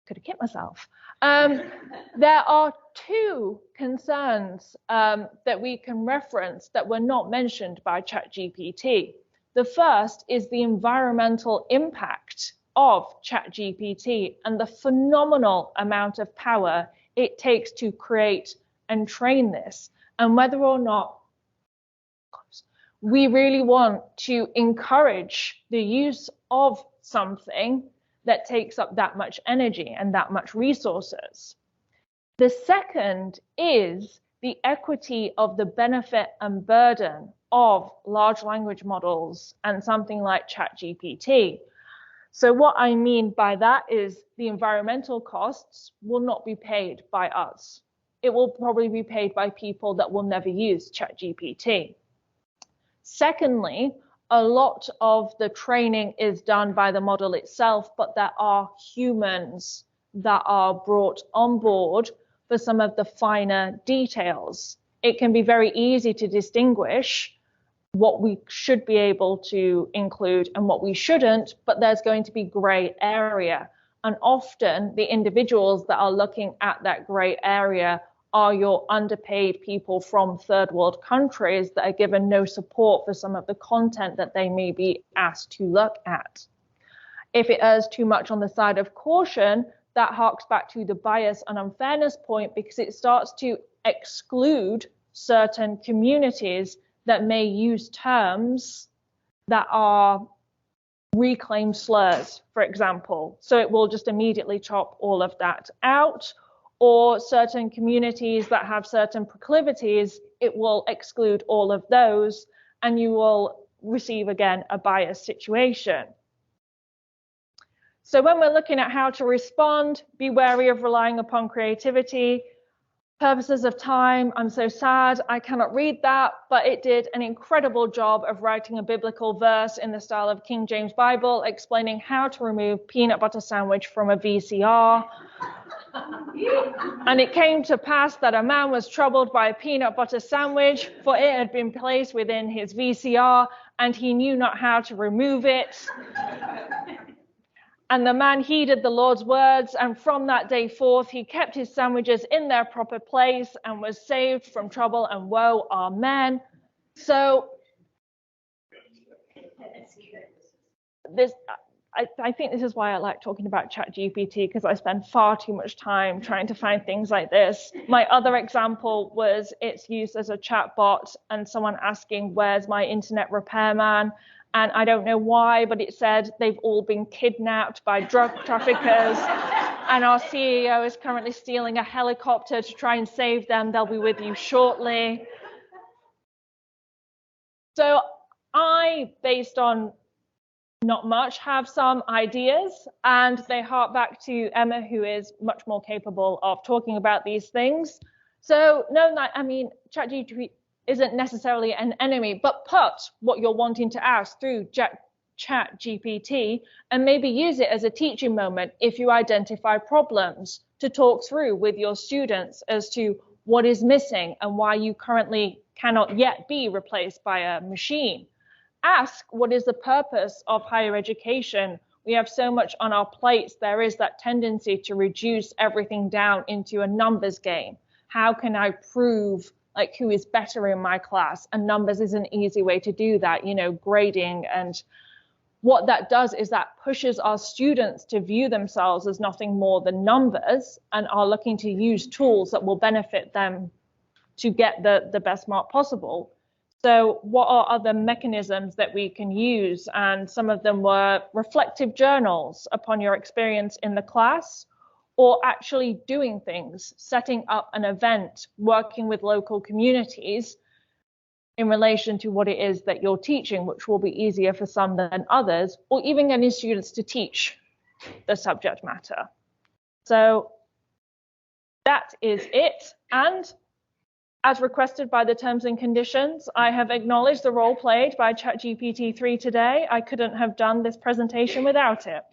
Could have kicked myself. There are two concerns that we can reference that were not mentioned by ChatGPT. The first is the environmental impact of ChatGPT and the phenomenal amount of power it takes to create and train this, and whether or not we really want to encourage the use of something that takes up that much energy and that much resources. The second is the equity of the benefit and burden of large language models and something like ChatGPT. So what I mean by that is the environmental costs will not be paid by us. It will probably be paid by people that will never use ChatGPT. Secondly, a lot of the training is done by the model itself, but there are humans that are brought on board for some of the finer details. It can be very easy to distinguish what we should be able to include and what we shouldn't, but there's going to be gray area. And often the individuals that are looking at that gray area are your underpaid people from third world countries that are given no support for some of the content that they may be asked to look at. If it errs too much on the side of caution, that harks back to the bias and unfairness point, because it starts to exclude certain communities that may use terms that are reclaimed slurs, for example. So it will just immediately chop all of that out. Or certain communities that have certain proclivities, it will exclude all of those, and you will receive, again, a biased situation. So when we're looking at how to respond, be wary of relying upon creativity. Purposes of time, I'm so sad I cannot read that, but it did an incredible job of writing a biblical verse in the style of King James Bible, explaining how to remove peanut butter sandwich from a VCR. And it came to pass that a man was troubled by a peanut butter sandwich, for it had been placed within his VCR, and he knew not how to remove it. And the man heeded the Lord's words, and from that day forth he kept his sandwiches in their proper place and was saved from trouble and woe. Amen. So this, I think this is why I like talking about ChatGPT, because I spend far too much time trying to find things like this. My other example was it's used as a chatbot and someone asking, where's my internet repairman? And I don't know why, but it said they've all been kidnapped by drug traffickers. And our CEO is currently stealing a helicopter to try and save them. They'll be with you shortly. So I, based on not much, have some ideas, and they hark back to Emma, who is much more capable of talking about these things. So no, I mean, ChatGPT isn't necessarily an enemy, but put what you're wanting to ask through ChatGPT and maybe use it as a teaching moment if you identify problems to talk through with your students as to what is missing and why you currently cannot yet be replaced by a machine. Ask, what is the purpose of higher education? We have so much on our plates. There is that tendency to reduce everything down into a numbers game. How can I prove like who is better in my class? And numbers is an easy way to do that, you know, grading. And what that does is that pushes our students to view themselves as nothing more than numbers and are looking to use tools that will benefit them to get the best mark possible. So what are other mechanisms that we can use? And some of them were reflective journals upon your experience in the class, or actually doing things, setting up an event, working with local communities in relation to what it is that you're teaching, which will be easier for some than others, or even getting students to teach the subject matter. So that is it. And as requested by the terms and conditions, I have acknowledged the role played by ChatGPT 3 today. I couldn't have done this presentation without it.